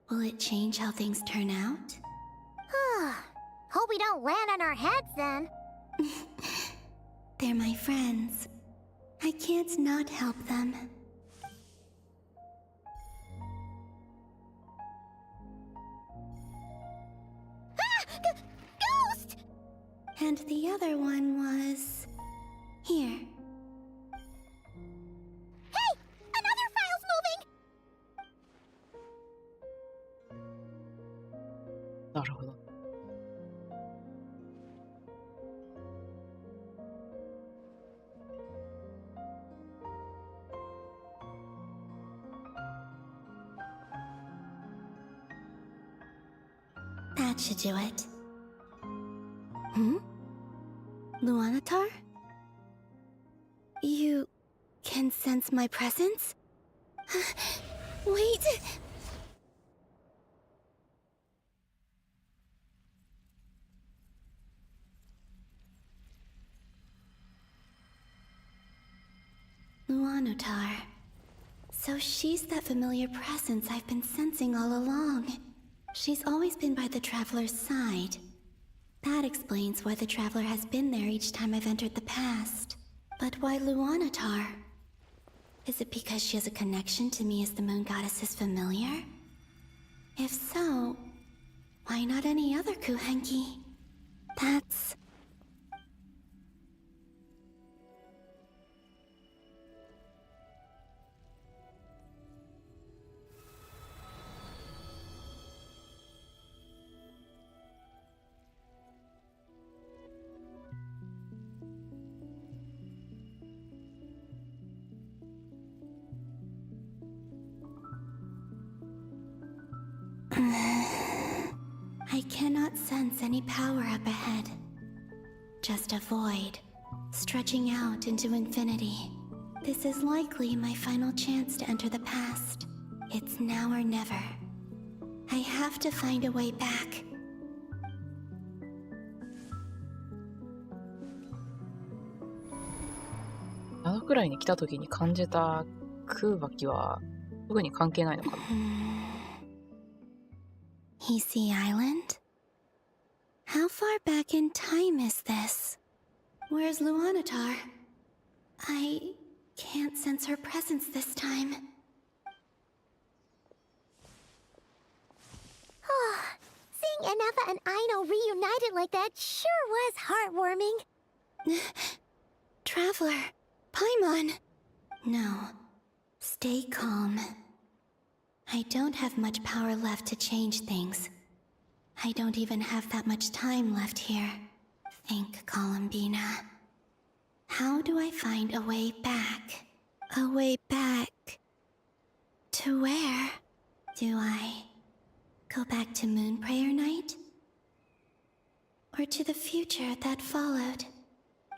will it change how things turn out? Hope we don't land on our heads then. They're my friends. I can't not help them. Ghost! And the other one was... here. Hey! Another file's moving! なるほど。That should do it. Lunatar? You can sense my presence? Wait! Lunatar. So she's that familiar presence I've been sensing all along. She's always been by the Traveler's side. That explains why the Traveler has been there each time I've entered the past. But why Lunatar? Is it because she has a connection to me as the Moon Goddess's familiar? If so, why not any other Kuhenki? That's... I cannot sense any power up ahead. Just a void, stretching out into infinity. This is likely my final chance to enter the past. It's now or never. I have to find a way back. 7くらいに来た時に感じた空気は特に関係ないのかな。Hisey Island? How far back in time is this? Where's LunaⅣ? I can't sense her presence this time. Seeing Anafa and Aino reunited like that sure was heartwarming. Traveler, Paimon. No, stay calm. I don't have much power left to change things. I don't even have that much time left here. Think, Columbina. How do I find a way back? A way back... to where? Do I go back to Moon Prayer Night? Or to the future that followed?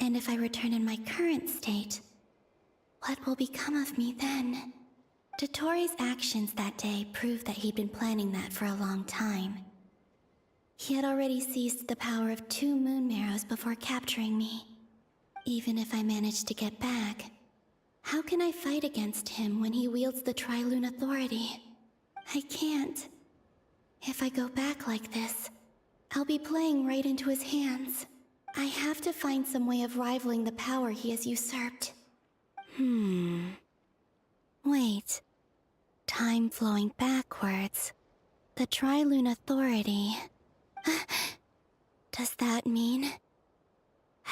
And if I return in my current state, what will become of me then? Dotori's actions that day proved that he'd been planning that for a long time. He had already seized the power of 2 moon marrows before capturing me. Even if I managed to get back, how can I fight against him when he wields the Tri-Lune Authority? I can't. If I go back like this, I'll be playing right into his hands. I have to find some way of rivaling the power he has usurped. Wait. Time flowing backwards. The Tri-Lune Authority. Does that mean...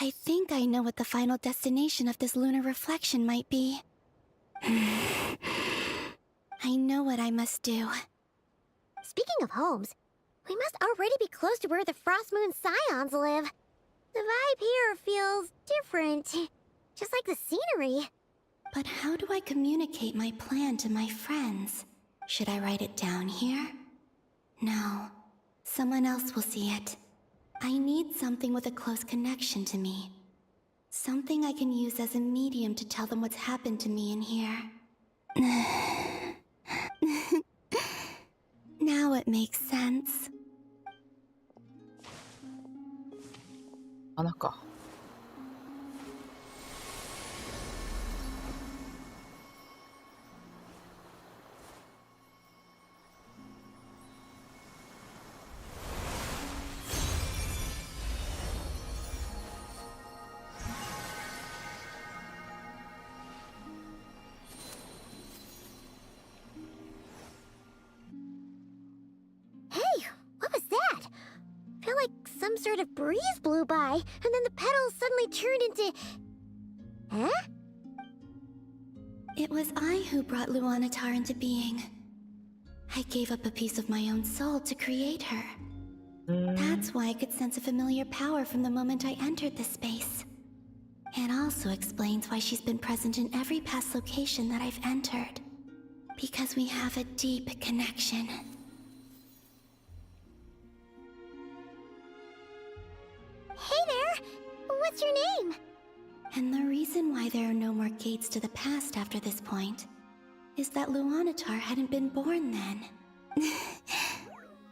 I think I know what the final destination of this lunar reflection might be. I know what I must do. Speaking of homes, we must already be close to where the Frost Moon Scions live. The vibe here feels different, just like the scenery. But how do I communicate my plan to my friends? Should I write it down here? No. Someone else will see it. I need something with a close connection to me. Something I can use as a medium to tell them what's happened to me in here. Now it makes sense. 穴か。Some sort of breeze blew by, and then the petals suddenly turned into... Huh? It was I who brought LunaⅣ into being. I gave up a piece of my own soul to create her. That's why I could sense a familiar power from the moment I entered this space. It also explains why she's been present in every past location that I've entered. Because we have a deep connection. Hey there! What's your name? And the reason why there are no more gates to the past after this point is that LunaⅣ hadn't been born then.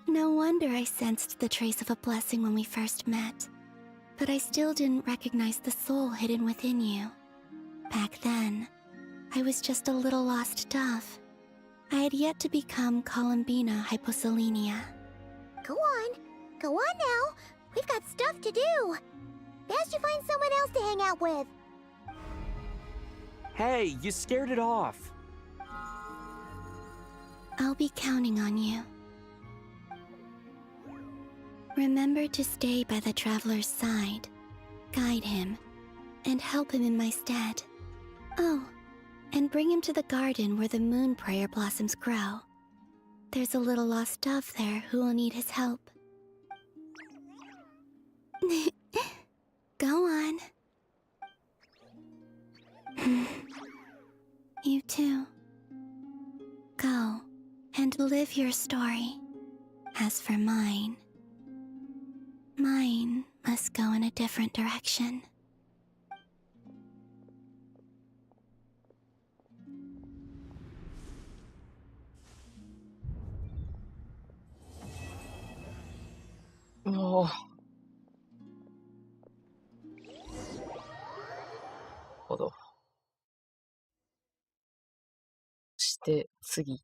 No wonder I sensed the trace of a blessing when we first met. But I still didn't recognize the soul hidden within you. Back then, I was just a little lost dove. I had yet to become Columbina Hyposelenia. Go on now. We've got stuff to do. Best you find someone else to hang out with. Hey, you scared it off. I'll be counting on you. Remember to stay by the traveler's side, guide him, and help him in my stead. Oh, and bring him to the garden where the moon prayer blossoms grow. There's a little lost dove there who will need his help. Go on. You too. Go and live your story. As for mine, Mine must go in a different direction. Oh. ほど。して次。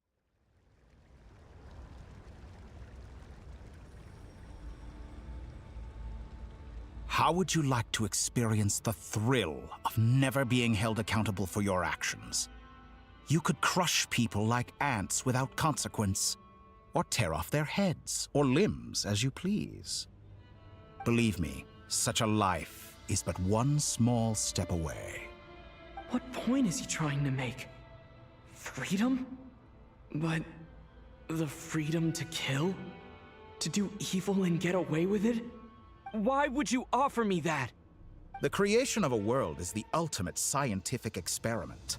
How would you like to experience the thrill of never being held accountable for your actions? You could crush people like ants without consequence, or tear off their heads or limbs as you please. Believe me, such a life is but one small step away. What point is he trying to make? Freedom? But the freedom to kill? To do evil and get away with it? Why would you offer me that? The creation of a world is the ultimate scientific experiment.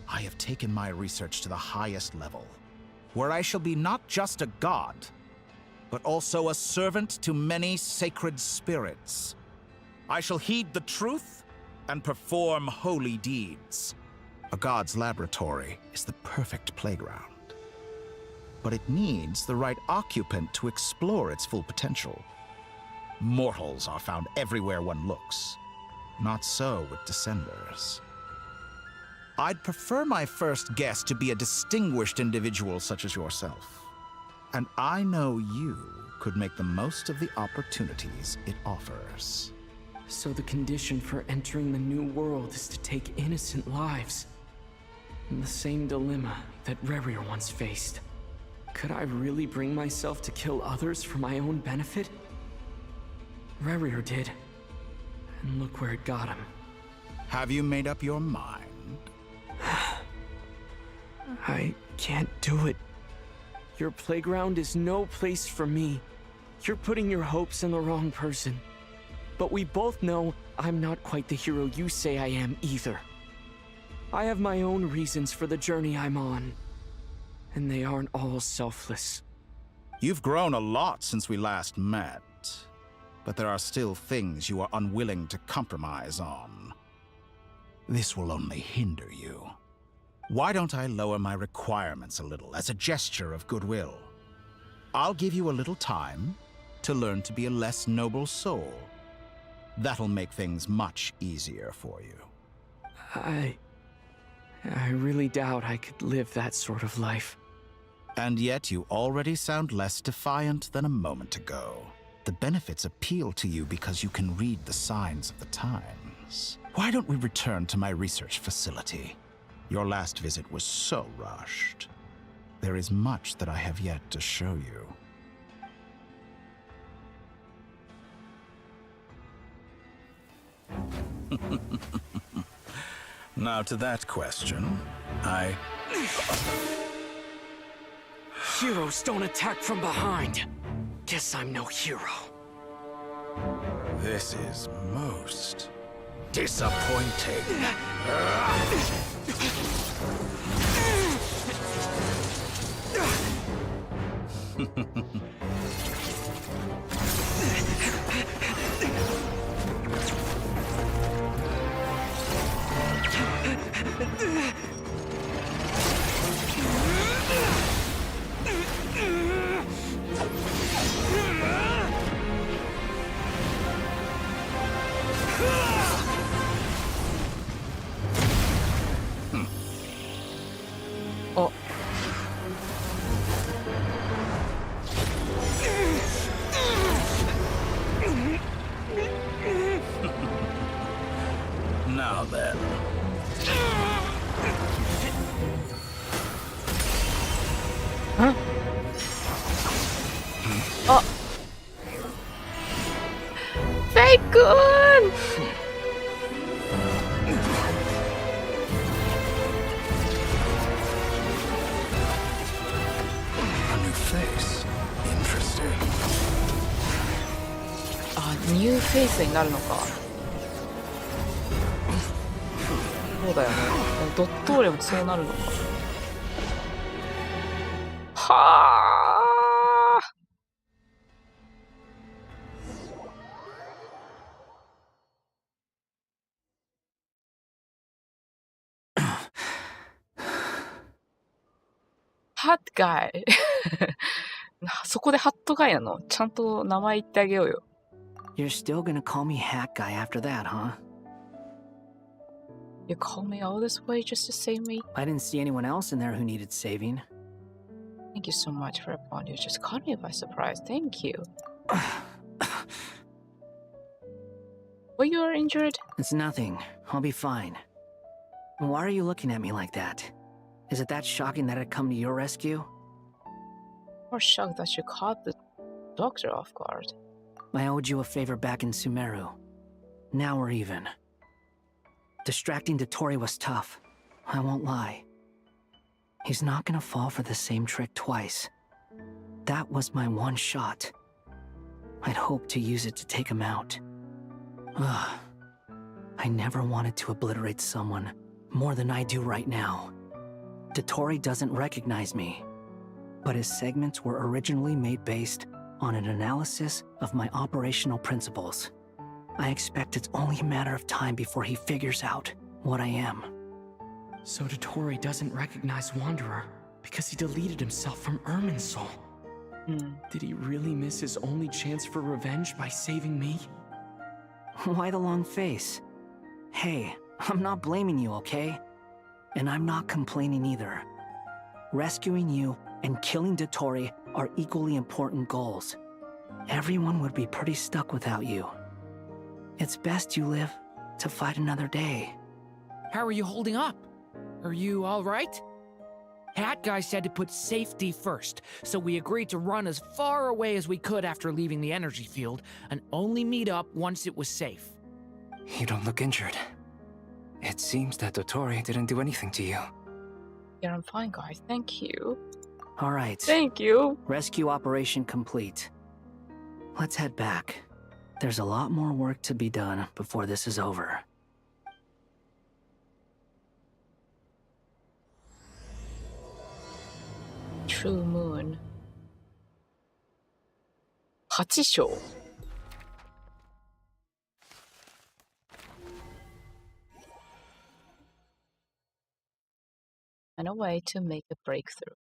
I have taken my research to the highest level, where I shall be not just a god, but also a servant to many sacred spirits. I shall heed the truth and perform holy deeds. A god's laboratory is the perfect playground, but it needs the right occupant to explore its full potential. Mortals are found everywhere one looks. Not so with Descenders. I'd prefer my first guest to be a distinguished individual such as yourself. And I know you could make the most of the opportunities it offers. So the condition for entering the new world is to take innocent lives. The same dilemma that Rerir once faced. Could I really bring myself to kill others for my own benefit? Rerir did. And look where it got him. Have you made up your mind? I can't do it. Your playground is no place for me. You're putting your hopes in the wrong person. But we both know I'm not quite the hero you say I am either. I have my own reasons for the journey I'm on. And they aren't all selfless. You've grown a lot since we last met. But there are still things you are unwilling to compromise on. This will only hinder you. Why don't I lower my requirements a little as a gesture of goodwill? I'll give you a little time to learn to be a less noble soul. That'll make things much easier for you. I really doubt I could live that sort of life. And yet you already sound less defiant than a moment ago. The benefits appeal to you because you can read the signs of the times. Why don't we return to my research facility? Your last visit was so rushed. There is much that I have yet to show you. Now to that question, Heroes don't attack from behind. Guess I'm no hero. This is most disappointing. Oh. Now then. Huh? Oh. Fake one! A new face. Interesting. あ、ニューフェイスになるのか。そうだよね。ドットーレもそうなるのか。はあ。hot guy そこでハットガイなの？ちゃんと名前言ってあげようよ。You're still gonna call me hat guy after that, huh? You call me all this way just to save me? I didn't see anyone else in there who needed saving. Thank you so much for upon you just caught me by surprise. Thank you. Well, you are injured? It's nothing. I'll be fine. Why are you looking at me like that? Is it that shocking that I'd come to your rescue? More shocked that you caught the doctor off guard. I owed you a favor back in Sumeru. Now we're even. Distracting Dotori was tough. I won't lie. He's not gonna fall for the same trick twice. That was my one shot. I'd hoped to use it to take him out. Ugh. I never wanted to obliterate someone more than I do right now. Dotori doesn't recognize me, but his segments were originally made based on an analysis of my operational principles. I expect it's only a matter of time before he figures out what I am. So Dotori doesn't recognize Wanderer because he deleted himself from Irminsul. Did he really miss his only chance for revenge by saving me? Why the long face? Hey, I'm not blaming you, okay? And I'm not complaining either. Rescuing you and killing Dotori are equally important goals. Everyone would be pretty stuck without you. It's best you live to fight another day. How are you holding up? Are you all right? Hat Guy said to put safety first, so we agreed to run as far away as we could after leaving the energy field and only meet up once it was safe. You don't look injured. It seems that Dotori didn't do anything to you. Yeah, I'm fine, guys. Thank you. All right. Thank you. Rescue operation complete. Let's head back. There's a lot more work to be done before this is over. True Moon. 8章 And a way to make a breakthrough.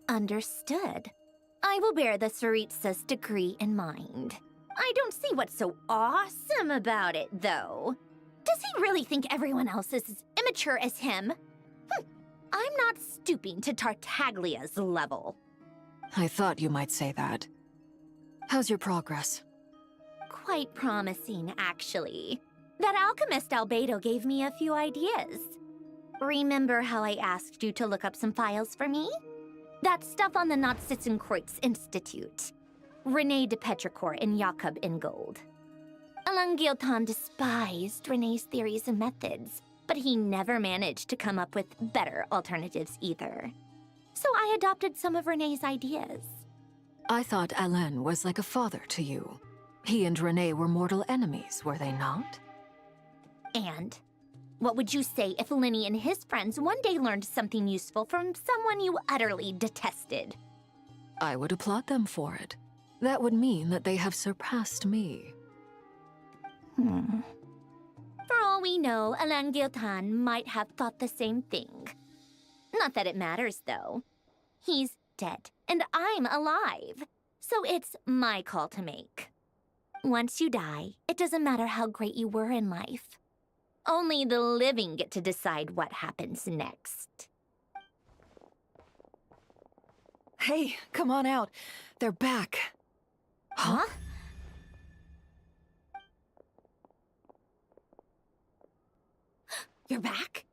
Understood. I will bear the Tsaritsa's decree in mind. I don't see what's so awesome about it, though. Does he really think everyone else is as immature as him? I'm not stooping to Tartaglia's level. I thought you might say that. How's your progress? Quite promising, actually. That alchemist Albedo gave me a few ideas. Remember how I asked you to look up some files for me? That stuff on the Natsitzenkreuz Institute. Rene de Petrichor and Jakob Ingold. Elangilton despised Rene's theories and methods, but he never managed to come up with better alternatives either. So I adopted some of Rene's ideas. I thought Alain was like a father to you. He and Rene were mortal enemies, were they not? And what would you say if Lenny and his friends one day learned something useful from someone you utterly detested? I would applaud them for it. That would mean that they have surpassed me. For all we know, Alain Giltan might have thought the same thing. Not that it matters, though. He's dead, and I'm alive. So it's my call to make. Once you die, it doesn't matter how great you were in life. Only the living get to decide what happens next. Hey, come on out. They're back. Huh? You're back?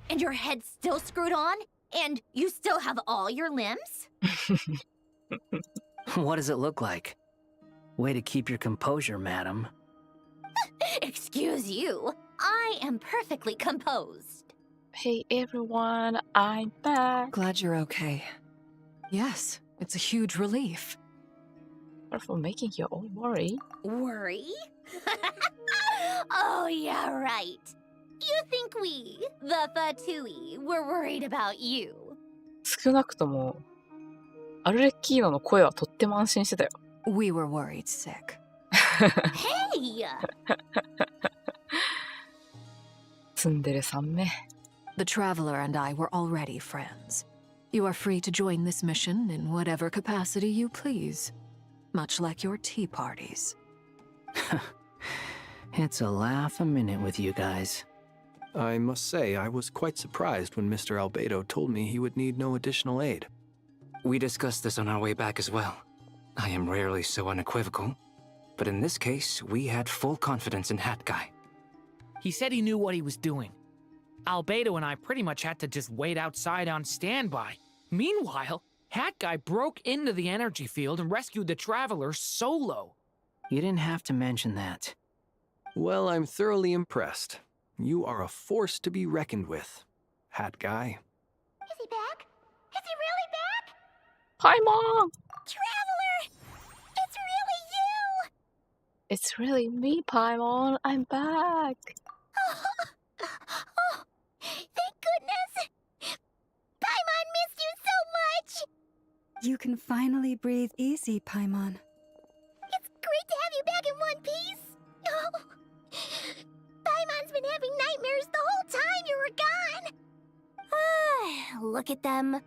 And your head's still screwed on? And you still have all your limbs? What does it look like? Way to keep your composure, madam. Excuse you. I am perfectly composed. Hey everyone, I'm back. Glad you're okay. Yes, it's a huge relief. Sorry for making you all worry. Worry? Oh, yeah, right. You think we, the Fatui, were worried about you? 少なくとも、アルレッキーノの声はとっても安心してたよ。We were worried sick. Hey! ツンデレさんね。The Traveler and I were already friends. You are free to join this mission in whatever capacity you please, much like your tea parties. It's a laugh a minute with you guys. I must say, I was quite surprised when Mr. Albedo told me he would need no additional aid. We discussed this on our way back as well. I am rarely so unequivocal, but in this case, we had full confidence in Hat Guy. He said he knew what he was doing. Albedo and I pretty much had to just wait outside on standby. Meanwhile, Hat Guy broke into the energy field and rescued the Traveler solo. You didn't have to mention that. Well, I'm thoroughly impressed. You are a force to be reckoned with, Hat Guy. Is he back? Is he really back? Hi, Mom! Traveler! It's really you! It's really me, Paimon. I'm back. Oh, thank goodness! Paimon missed you so much! You can finally breathe easy, Paimon. It's great to have you back in one piece! Oh, Paimon's been having nightmares the whole time you were gone! Look at them.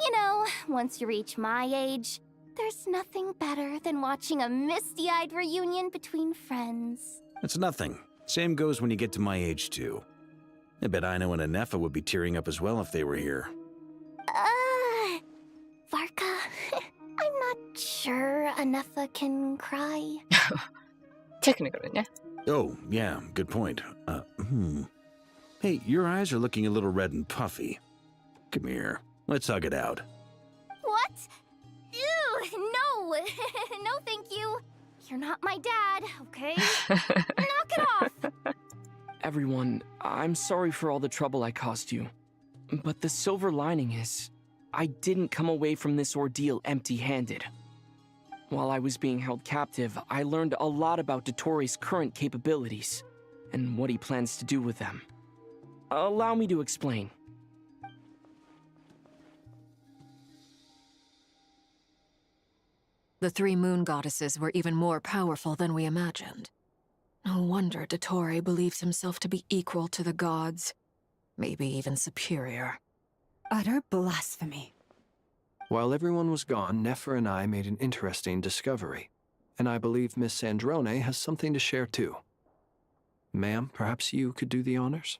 You know, once you reach my age, there's nothing better than watching a misty-eyed reunion between friends. It's nothing. Same goes when you get to my age, too. I bet Ino and Anefa would be tearing up as well if they were here. Varka, I'm not sure Anefa can cry. Technically, yeah. Oh, yeah, good point. Hey, your eyes are looking a little red and puffy. Come here, let's hug it out. What? Ew, no! No, thank you. You're not my dad, okay? Knock it off! Everyone, I'm sorry for all the trouble I caused you. But the silver lining is, I didn't come away from this ordeal empty-handed. While I was being held captive, I learned a lot about Dotori's current capabilities, and what he plans to do with them. Allow me to explain. The three moon goddesses were even more powerful than we imagined. No wonder Dotori believes himself to be equal to the gods, maybe even superior. Utter blasphemy. While everyone was gone, Nefer and I made an interesting discovery, and I believe Miss Sandrone has something to share too. Ma'am, perhaps you could do the honors?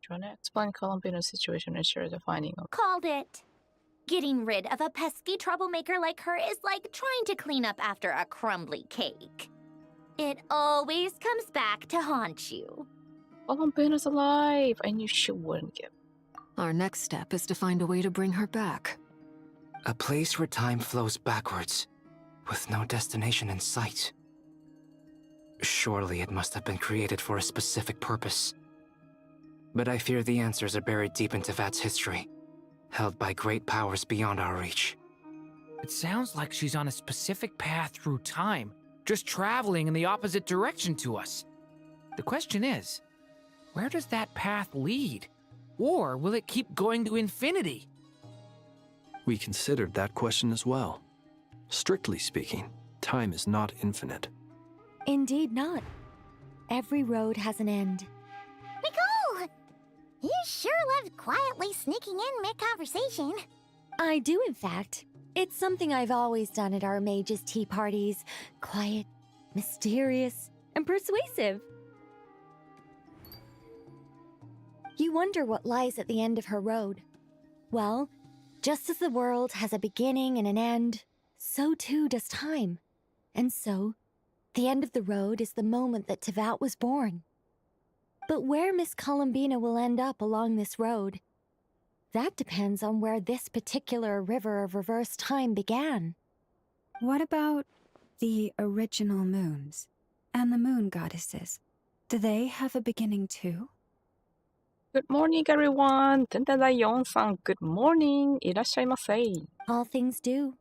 Do you want to explain Columbina's situation and share the finding of... Called it. Getting rid of a pesky troublemaker like her is like trying to clean up after a crumbly cake. It always comes back to haunt you. Columbina's alive! I knew she wouldn't give. Our next step is to find a way to bring her back. A place where time flows backwards, with no destination in sight. Surely it must have been created for a specific purpose. But I fear the answers are buried deep into Vat's history, held by great powers beyond our reach. It sounds like she's on a specific path through time, just traveling in the opposite direction to us. The question is, where does that path lead? Or will it keep going to infinity? We considered that question as well. Strictly speaking, time is not infinite. Indeed not. Every road has an end. Nicole! You sure loved quietly sneaking in mid-conversation. I do, in fact. It's something I've always done at our mages' tea parties. Quiet, mysterious, and persuasive. You wonder what lies at the end of her road. Well, just as the world has a beginning and an end, so too does time. And so, the end of the road is the moment that Tevat was born. But where Miss Columbina will end up along this road, that depends on where this particular river of reverse time began. What about the original moons and the moon goddesses? Do they have a beginning too? Good morning, everyone. 天天在用さん, good morning. いらっしゃいませ. All things do.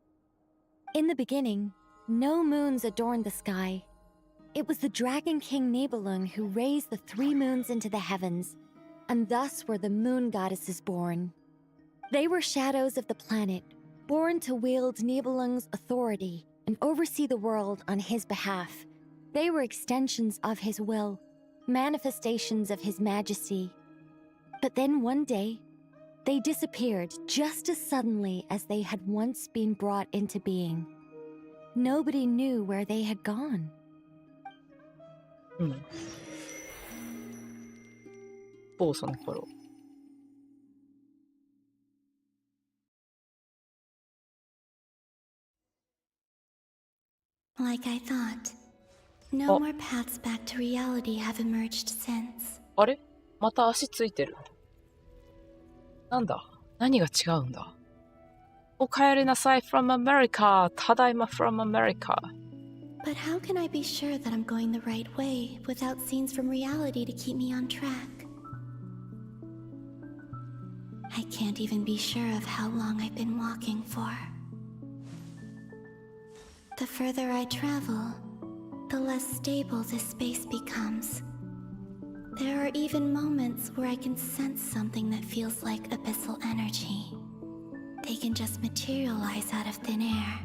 In the beginning, no moons adorned the sky. It was the Dragon King Nibelung who raised the three moons into the heavens, and thus were the moon goddesses born. They were shadows of the planet, born to wield Nibelung's authority and oversee the world on his behalf. They were extensions of his will, manifestations of His Majesty. But then one day, they disappeared just as suddenly as they had once been brought into being. Nobody knew where they had gone. 某その頃。Like I thought. No more paths back to reality have emerged since. あれまた足ついてる。なんだ何が違うんだお帰りなさい from America ただいま from America But how can I be sure that I'm going the right way without scenes from reality to keep me on track? I can't even be sure of how long I've been walking for. The further I travel, the less stable this space becomes. There are even moments where I can sense something that feels like abyssal energy. They can just materialize out of thin air.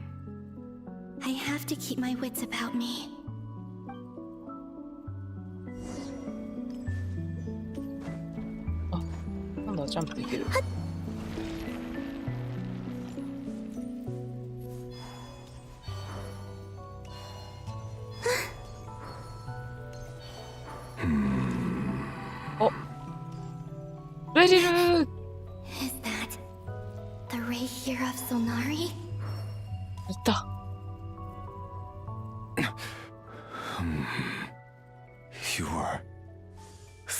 I have to keep my wits about me. あ、なんだジャンプできる。お、レジルー。Is that the ray here of Sonari? いた。You are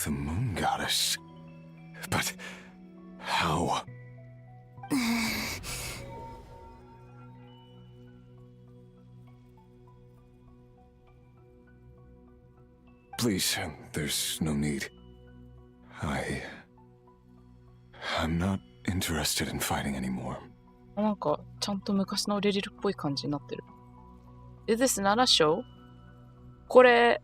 the moon goddess. But how? Please, there's no need. I'm not interested in fighting anymore. なんかちゃんと昔のレジルっぽい感じになってる。Is this 7章？これ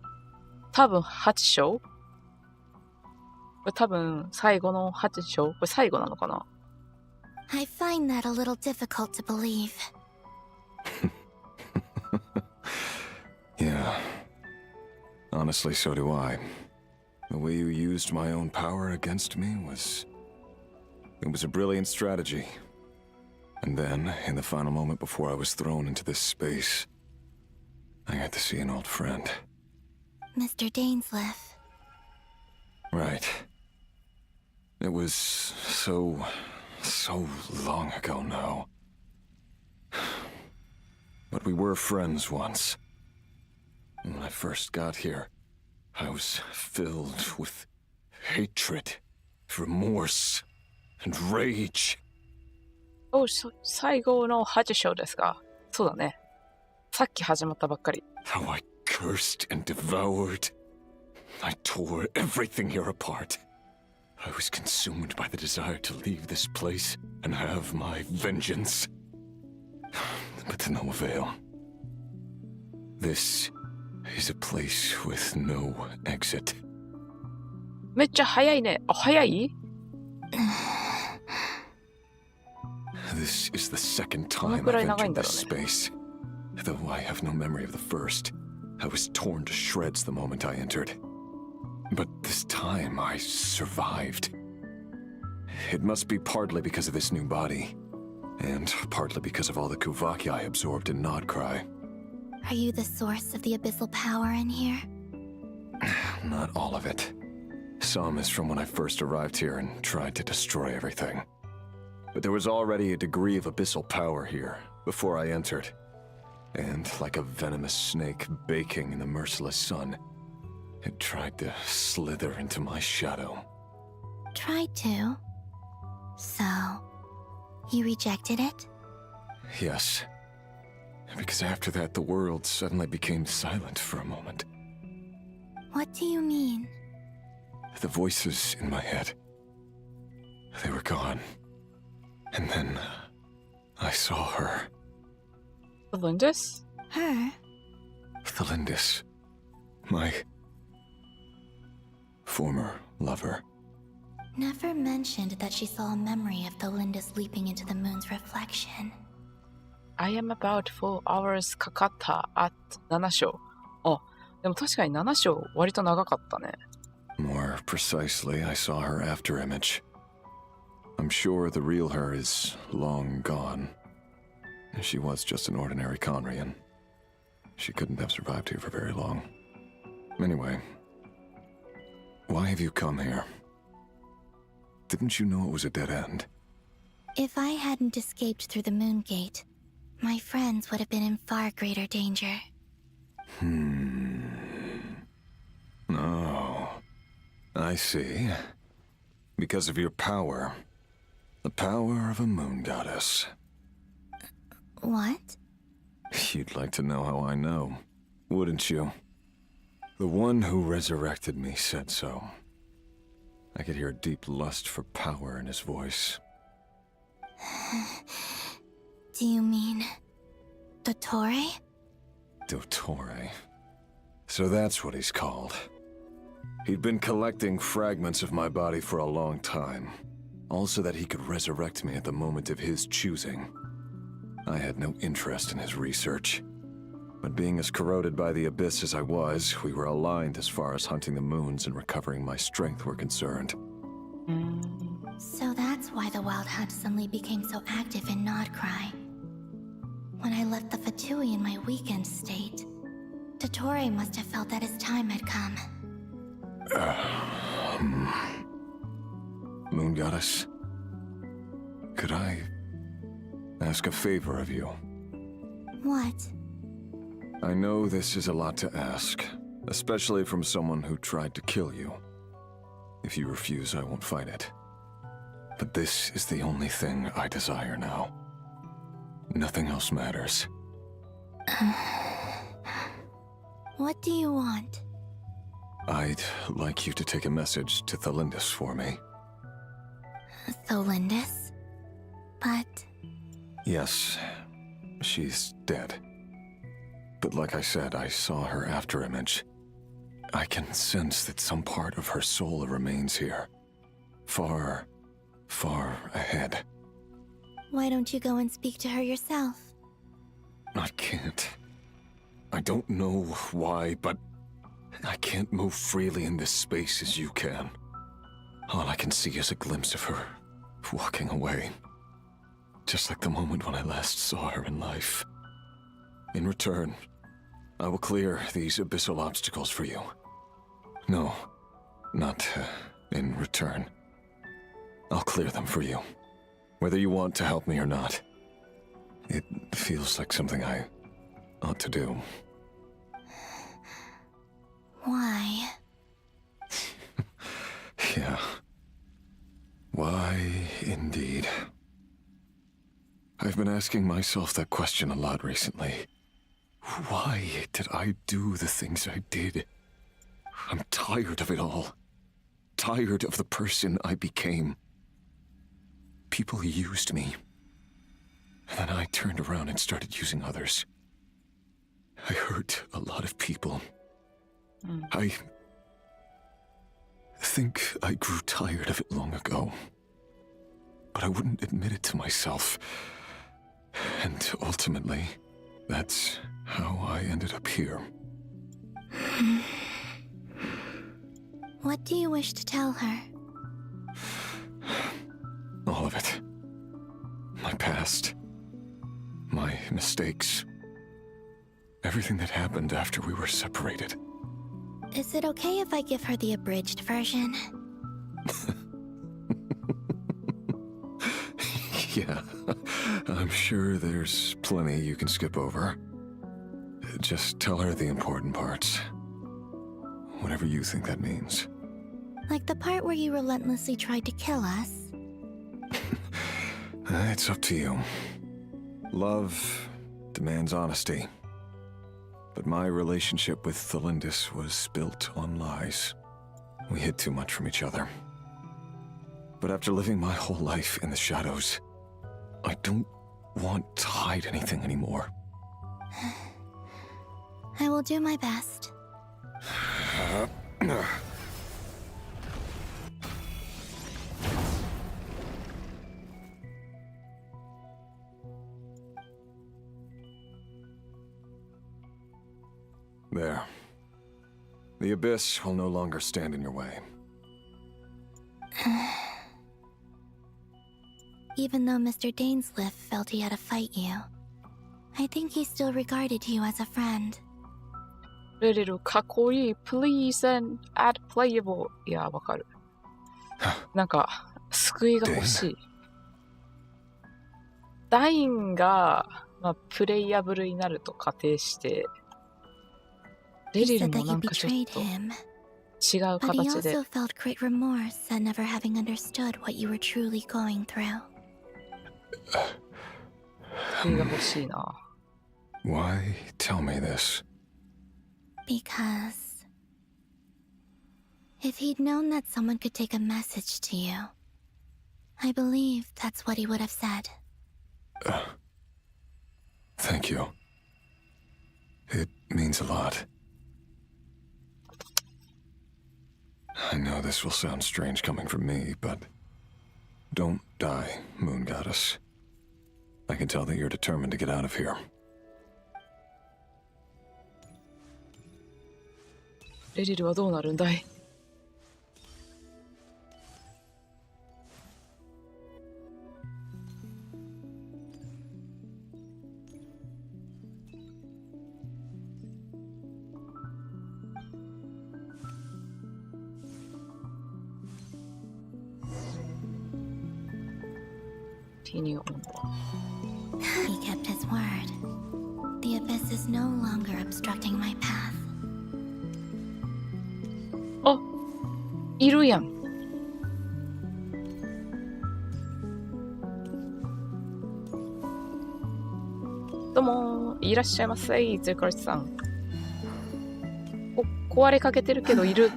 多分8章？これ多分最後の8章？これ最後なのかな？ I find that a little difficult to believe. Yeah. Honestly, so do I. The way you used my own power against me was... It was a brilliant strategy. And then, in the final moment before I was thrown into this space, I got to see an old friend. Mr. Dainsleif. Right. It was so long ago now. But we were friends once. When I first got here, I was filled with hatred, remorse, and rage. お、最後の8章ですか。そうだね。さっき始まったばっかり。How I cursed and devoured. I tore everything here apart. I was consumed by the desire to leave this place and have my vengeance. But to no avail. This is a place with no exit. めっちゃ早いね。あ、早い？ This is the second time I've entered this space. Though I have no memory of the first. I was torn to shreds the moment I entered. But this time I survived. It must be partly because of this new body, and partly because of all the Kuvaki I absorbed in Nodcry. Are you the source of the abyssal power in here? Not all of it. Some is from when I first arrived here and tried to destroy everything. But there was already a degree of abyssal power here before I entered. And like a venomous snake baking in the merciless sun, it tried to slither into my shadow. Tried to? So, you rejected it? Yes. Because after that, the world suddenly became silent for a moment. What do you mean? The voices in my head, they were gone. And then I saw her. The Lindis? Her? The Lindis. My former lover. Never mentioned that she saw a memory of the Lindis leaping into the moon's reflection. I am about 4 hours かかった at 7章。あ、でも確かに7章割と長かったね。 More precisely, I saw her after image. I'm sure the real her is long gone. She was just an ordinary Conrian. She couldn't have survived here for very long. Anyway, why have you come here? Didn't you know it was a dead end? If I hadn't escaped through the Moon Gate, my friends would have been in far greater danger. Oh, I see. Because of your power. The power of a moon goddess. What? You'd like to know how I know, wouldn't you? The one who resurrected me said so. I could hear a deep lust for power in his voice. Do you mean... Dottore? Dottore. So that's what he's called. He'd been collecting fragments of my body for a long time, all so that he could resurrect me at the moment of his choosing. I had no interest in his research, but being as corroded by the abyss as I was, we were aligned as far as hunting the moons and recovering my strength were concerned. So that's why the Wild Hunt suddenly became so active in Nodcry. When I left the Fatui in my weakened state, Dottore must have felt that his time had come. Moon Goddess, could I ask a favor of you? What? I know this is a lot to ask, especially from someone who tried to kill you. If you refuse, I won't fight it. But this is the only thing I desire now. Nothing else matters. What do you want? I'd like you to take a message to Thelindis for me. Thelindis? But... Yes, she's dead. But like I said, I saw her after image. I can sense that some part of her soul remains here. Far, far ahead. Why don't you go and speak to her yourself? I can't. I don't know why, but I can't move freely in this space as you can. All I can see is a glimpse of her walking away. Just like the moment when I last saw her in life. In return, I will clear these abyssal obstacles for you. No, not in return. I'll clear them for you, whether you want to help me or not. It feels like something I ought to do. Why? Yeah. Why, indeed. I've been asking myself that question a lot recently. Why did I do the things I did? I'm tired of it all. Tired of the person I became. People used me. And then I turned around and started using others. I hurt a lot of people. I think I grew tired of it long ago. But I wouldn't admit it to myself. And ultimately, that's how I ended up here. What do you wish to tell her? All of it. My past. My mistakes. Everything that happened after we were separated. Is it okay if I give her the abridged version? Yeah, I'm sure there's plenty you can skip over. Just tell her the important parts. Whatever you think that means. Like the part where you relentlessly tried to kill us? It's up to you. Love demands honesty. But my relationship with Thelindis was built on lies. We hid too much from each other. But after living my whole life in the shadows, I don't want to hide anything anymore. I will do my best. There. The abyss will no longer stand in your way. Even though Mr. Dainsleif felt he had to fight you, I think he still regarded you as a friend. レレルかっこいい。Please and add playable. いや、わかる。なんか、救いが欲しい。ダインが、まあ、プレイヤブルになると仮定して、レリルもなんかちょっと違う But he 形で。 also felt great remorse at never having understood what you were truly going through. 救いが欲しいな。Why tell me this? Because if he'd known that someone could take a message to you, I believe that's what he would have said. Thank you. It means a lot. I know this will sound strange coming from me, but don't die, Moon Goddess. I can tell that you're determined to get out of here. レリルはどうなるんだい？He kept his word. The abyss is no longer obstructing my path. あ、いるやん。どうもいらっしゃいませ、ゼカリさん。壊れかけてるけどいる。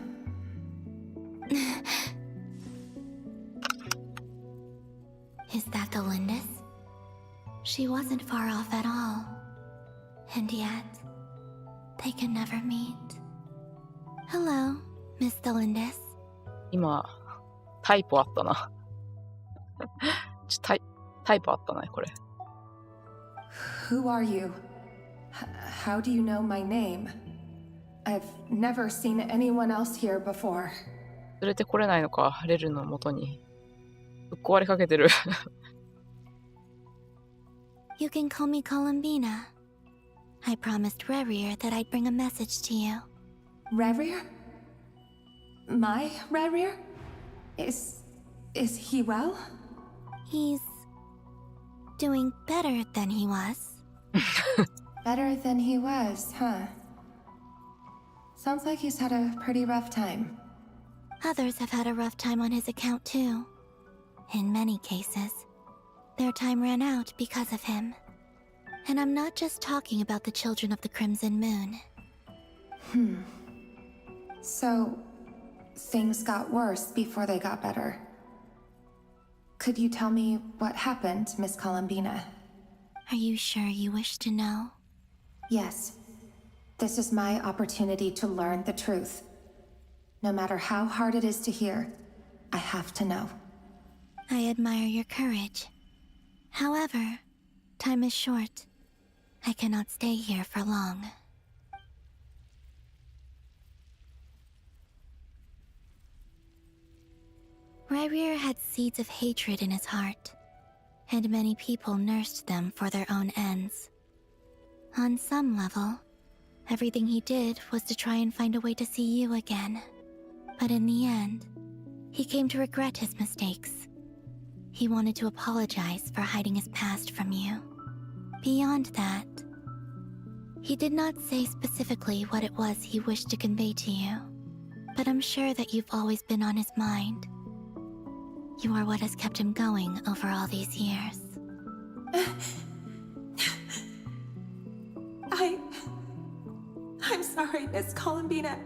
Is that the Lindis? She wasn't far off at all. And yet, they can never meet. Hello, Miss Delindis. 今、タイプあったな。タイプあったな、これ。Who are you? How do you know my name? I've never seen anyone else here before. 連れてこれないのか、レルの元に。ぶっ壊れかけてる。You can call me Columbina. I promised Rerir that I'd bring a message to you. Rerir? My Rerir? Is he well? He's doing better than he was. Better than he was, huh? Sounds like he's had a pretty rough time. Others have had a rough time on his account too. In many cases, their time ran out because of him. And I'm not just talking about the children of the Crimson Moon. So, things got worse before they got better. Could you tell me what happened, Miss Columbina? Are you sure you wish to know? Yes. This is my opportunity to learn the truth. No matter how hard it is to hear, I have to know. I admire your courage. However, time is short. I cannot stay here for long. Rerir had seeds of hatred in his heart, and many people nursed them for their own ends. On some level, everything he did was to try and find a way to see you again. But in the end, he came to regret his mistakes. He wanted to apologize for hiding his past from you. Beyond that, he did not say specifically what it was he wished to convey to you, but I'm sure that you've always been on his mind. You are what has kept him going over all these years. I'm sorry, Miss Columbina.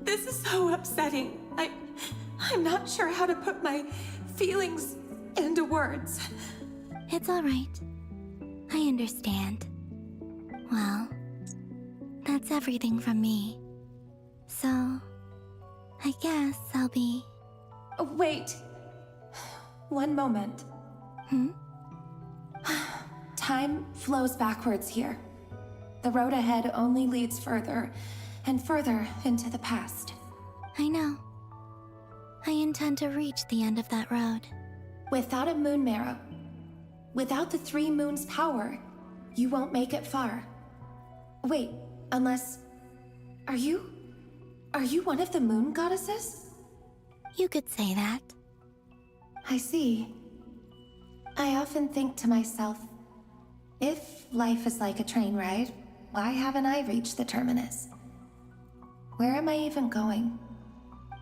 This is so upsetting. I'm not sure how to put my feelings into words. It's all right. I understand. Well, that's everything from me. So, I guess I'll be... Wait. One moment. Time flows backwards here. The road ahead only leads further, and further into the past. I know. I intend to reach the end of that road. Without a moon marrow, without the 3 moons' power, you won't make it far. Wait, unless... Are you one of the moon goddesses? You could say that. I see. I often think to myself, if life is like a train ride, why haven't I reached the terminus? Where am I even going?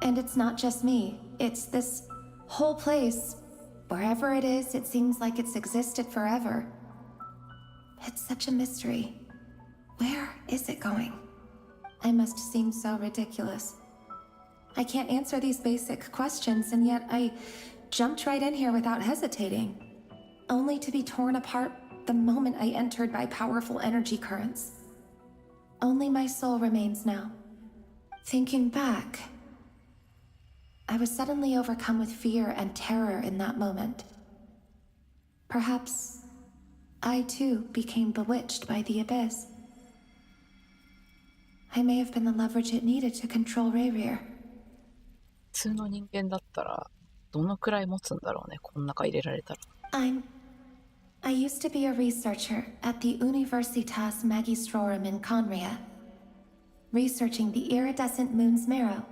And it's not just me, it's this whole place. Wherever it is, it seems like it's existed forever. It's such a mystery. Where is it going? I must seem so ridiculous. I can't answer these basic questions, and yet I jumped right in here without hesitating, only to be torn apart the moment I entered by powerful energy currents. Only my soul remains now. Thinking back, I was suddenly overcome with fear and terror in that moment. Perhaps I too became bewitched by the abyss. I may have been the leverage it needed to control Rayrir. 普通の人間だったらどのくらい持つんだろうね、この中入れられたら。I used to be a researcher at the Universitas Magistrorum in Conria, researching the iridescent moon's marrow.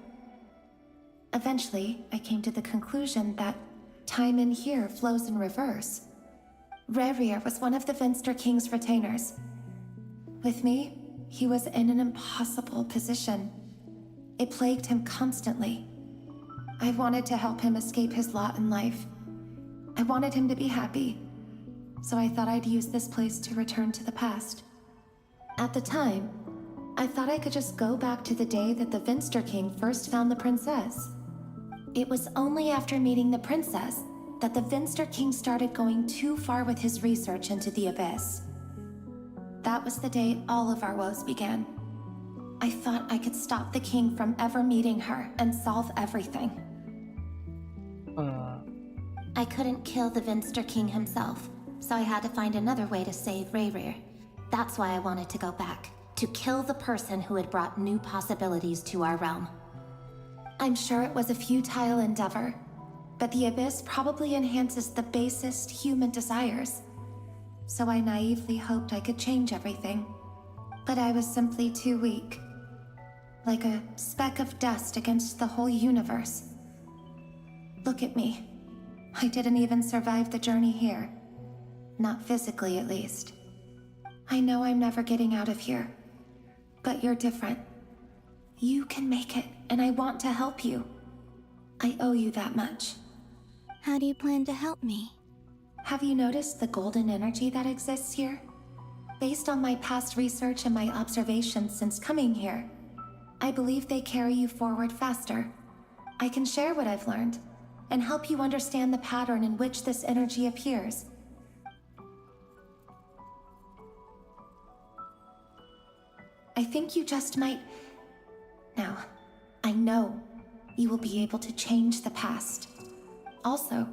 Eventually, I came to the conclusion that time in here flows in reverse. Rayrir was one of the Finster King's retainers. With me, he was in an impossible position. It plagued him constantly. I wanted to help him escape his lot in life. I wanted him to be happy, so I thought I'd use this place to return to the past. At the time, I thought I could just go back to the day that the Finster King first found the princess. It was only after meeting the princess that the Finster King started going too far with his research into the abyss. That was the day all of our woes began. I thought I could stop the king from ever meeting her and solve everything. I couldn't kill the Finster King himself, so I had to find another way to save Rayrir. That's why I wanted to go back, to kill the person who had brought new possibilities to our realm. I'm sure it was a futile endeavor, but the abyss probably enhances the basest human desires. So I naively hoped I could change everything. But I was simply too weak. Like a speck of dust against the whole universe. Look at me. I didn't even survive the journey here. Not physically, at least. I know I'm never getting out of here. But you're different. You can make it, and I want to help you. I owe you that much. How do you plan to help me? Have you noticed the golden energy that exists here? Based on my past research and my observations since coming here, I believe they carry you forward faster. I can share what I've learned, and help you understand the pattern in which this energy appears. I think you just might... Now, I know you will be able to change the past. Also,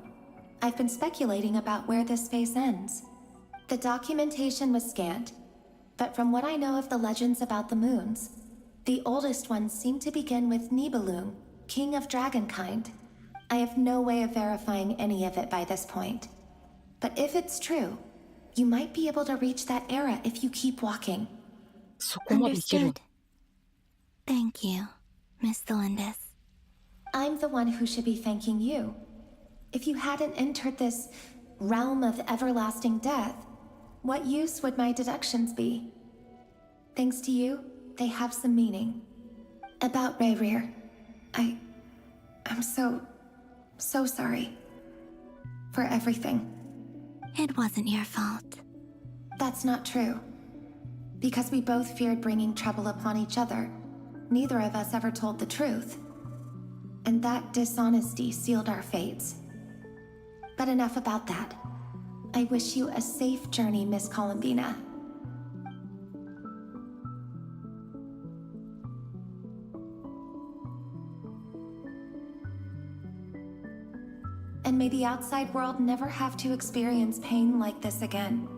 I've been speculating about where this phase ends. The documentation was scant, but from what I know of the legends about the moons, the oldest ones seem to begin with Nibelung, king of dragonkind. I have no way of verifying any of it by this point. But if it's true, you might be able to reach that era if you keep walking. Understood. Thank you, Miss Delindis. I'm the one who should be thanking you. If you hadn't entered this realm of everlasting death, what use would my deductions be? Thanks to you, they have some meaning. About Rayrir, I'm so sorry. For everything. It wasn't your fault. That's not true. Because we both feared bringing trouble upon each other, neither of us ever told the truth. And that dishonesty sealed our fates. But enough about that. I wish you a safe journey, Miss Columbina. And may the outside world never have to experience pain like this again.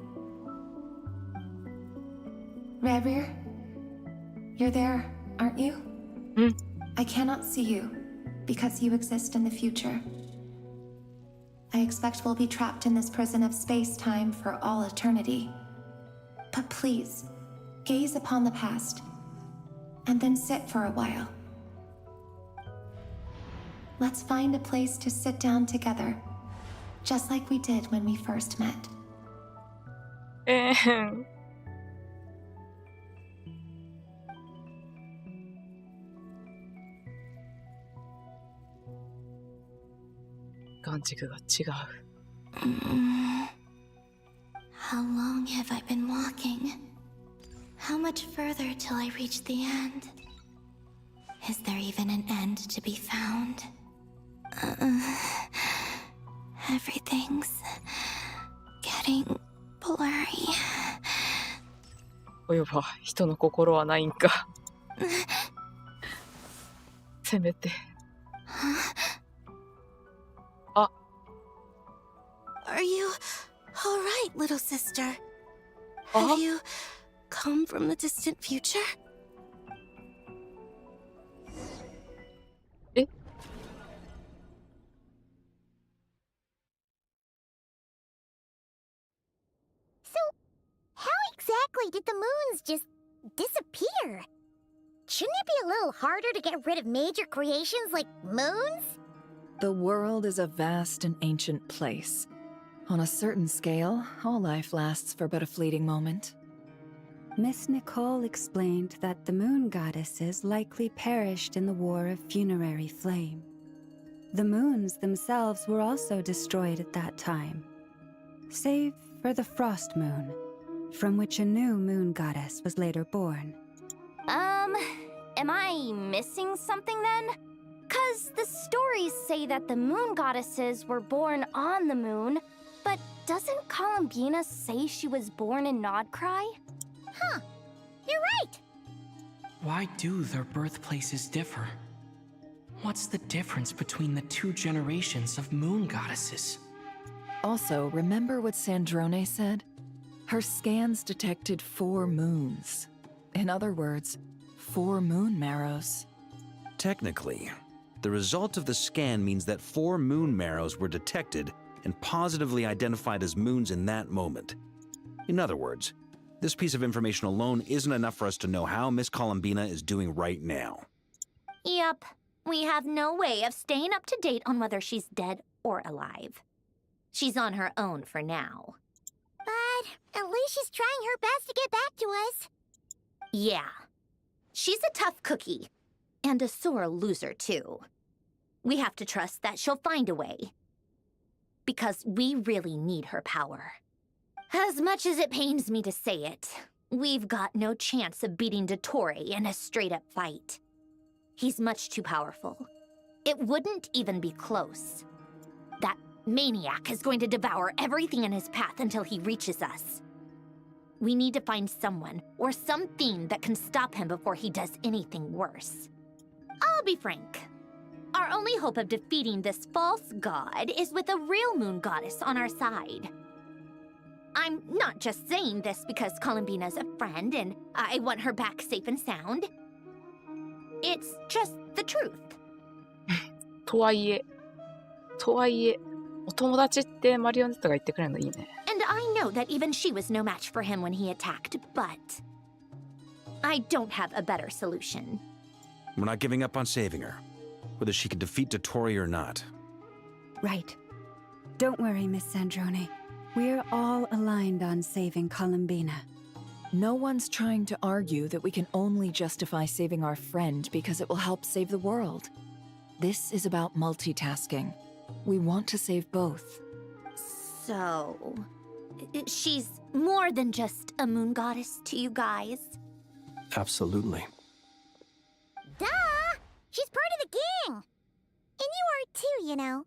Rayrir, you're there, aren't you? I cannot see you, because you exist in the future. I expect we'll be trapped in this prison of space-time for all eternity. But please, gaze upon the past, and then sit for a while. Let's find a place to sit down together, just like we did when we first met. 眼軸が違う。How long have I been walking? How much further till I reach the end? Is there even an end to be found? Everything's getting blurry. およば、人の心はないんか。せめて。あ。Are you all right, little sister? Have you come from the distant future? え？ So, how exactly did the moons just disappear? Shouldn't it be a little harder to get rid of major creations like moons? The world is a vast and ancient place. On a certain scale, all life lasts for but a fleeting moment. Miss Nicole explained that the moon goddesses likely perished in the War of Funerary Flame. The moons themselves were also destroyed at that time, save for the Frost Moon, from which a new moon goddess was later born. Am I missing something then? 'Cause the stories say that the moon goddesses were born on the moon, but doesn't Columbina say she was born in Nodcry? Huh, you're right! Why do their birthplaces differ? What's the difference between the two generations of moon goddesses? Also, remember what Sandrone said? Her scans detected 4 moons. In other words, 4 moon marrows. Technically, the result of the scan means that 4 moon marrows were detected and positively identified as moons in that moment. In other words, this piece of information alone isn't enough for us to know how Miss Columbina is doing right now. Yep. We have no way of staying up to date on whether she's dead or alive. She's on her own for now. But at least she's trying her best to get back to us. Yeah. She's a tough cookie. And a sore loser, too. We have to trust that she'll find a way. Because we really need her power. As much as it pains me to say it, we've got no chance of beating Dottore in a straight-up fight. He's much too powerful. It wouldn't even be close. That maniac is going to devour everything in his path until he reaches us. We need to find someone or something that can stop him before he does anything worse. I'll be frank. Our only hope of defeating this false god is with a real moon goddess on our side. I'm not just saying this because Columbina's a friend and I want her back safe and sound. It's just the truth. とはいえ、お友達ってマリオネットが言ってくれるのいいね。And I know that even she was no match for him when he attacked, but I don't have a better solution. We're not giving up on saving her, whether she can defeat Dottore or not. Right. Don't worry, Miss Sandrone. We're all aligned on saving Columbina. No one's trying to argue that we can only justify saving our friend because it will help save the world. This is about multitasking. We want to save both. So, she's more than just a moon goddess to you guys? Absolutely. Duh! She's part of the gang! And you are too, you know.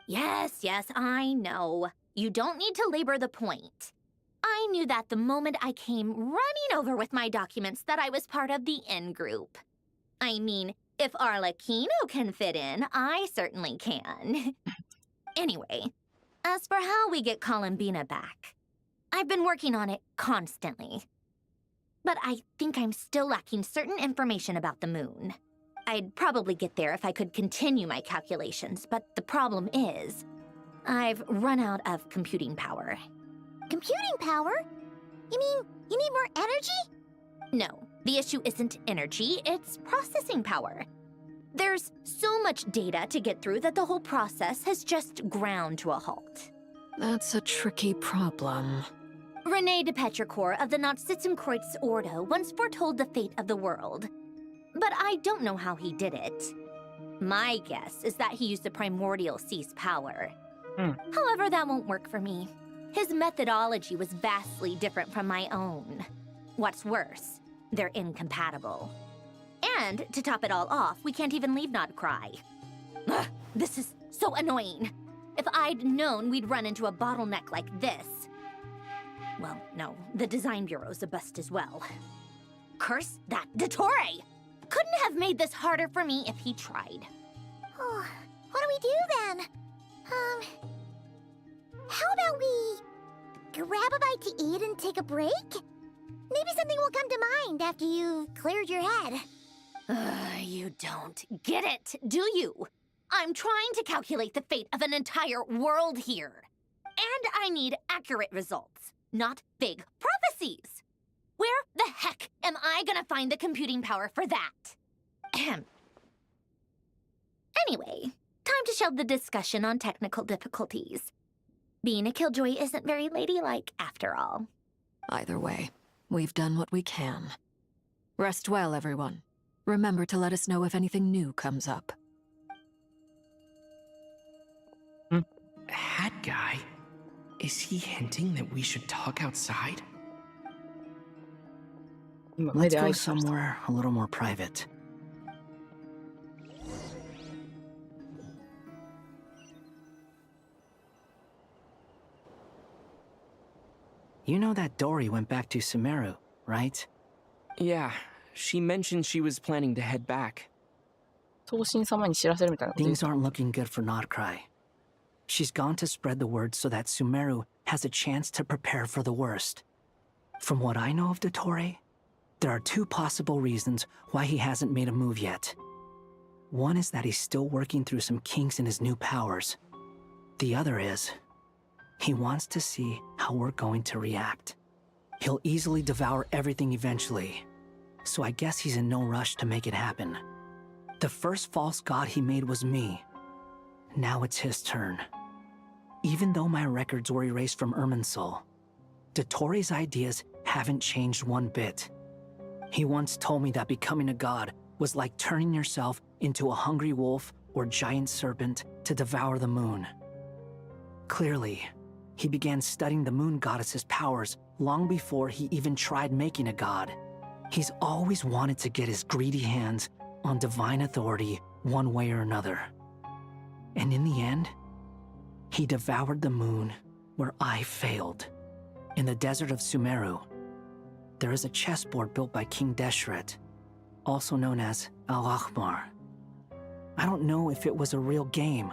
Yes, I know. You don't need to labor the point. I knew that the moment I came running over with my documents that I was part of the in-group. I mean, if Arlecchino can fit in, I certainly can. Anyway, as for how we get Columbina back, I've been working on it constantly. But I think I'm still lacking certain information about the moon. I'd probably get there if I could continue my calculations, but the problem is, I've run out of computing power. Computing power? You mean you need more energy? No, the issue isn't energy, it's processing power. There's so much data to get through that the whole process has just ground to a halt. That's a tricky problem. René de Petrichor of the Nazissenkreuz Ordo once foretold the fate of the world. But I don't know how he did it. My guess is that he used the primordial sea's power. However, that won't work for me. His methodology was vastly different from my own. What's worse, they're incompatible. And to top it all off, we can't even leave Nodcry. Ugh, this is so annoying. If I'd known we'd run into a bottleneck like this. Well, no, the design bureau's a bust as well. Curse that Dottore! Couldn't have made this harder for me if he tried. Oh, what do we do then? How about we grab a bite to eat and take a break? Maybe something will come to mind after you've cleared your head. You don't get it, do you? I'm trying to calculate the fate of an entire world here. And I need accurate results, not big prophecies. Where the heck am I gonna find the computing power for that? Ahem. Anyway, time to shelve the discussion on technical difficulties. Being a killjoy isn't very ladylike, after all. Either way, we've done what we can. Rest well, everyone. Remember to let us know if anything new comes up. Hat guy? Is he hinting that we should talk outside? Let's go somewhere a little more private. You know that Dory went back to Sumeru, right? Yeah, she mentioned she was planning to head back. 頭身様に知らせるみたいなこと。 Things aren't looking good for Nodcry. She's gone to spread the word so that Sumeru has a chance to prepare for the worst. From what I know of Dottore, there are two possible reasons why he hasn't made a move yet. One is that he's still working through some kinks in his new powers. The other is, he wants to see how we're going to react. He'll easily devour everything eventually, so I guess he's in no rush to make it happen. The first false god he made was me. Now it's his turn. Even though my records were erased from Irminsul, Dottore's ideas haven't changed one bit. He once told me that becoming a god was like turning yourself into a hungry wolf or giant serpent to devour the moon. Clearly, he began studying the moon goddess's powers long before he even tried making a god. He's always wanted to get his greedy hands on divine authority one way or another. And in the end, he devoured the moon where I failed. In the desert of Sumeru, there is a chessboard built by King Deshret, also known as Al-Ahmar. I don't know if it was a real game,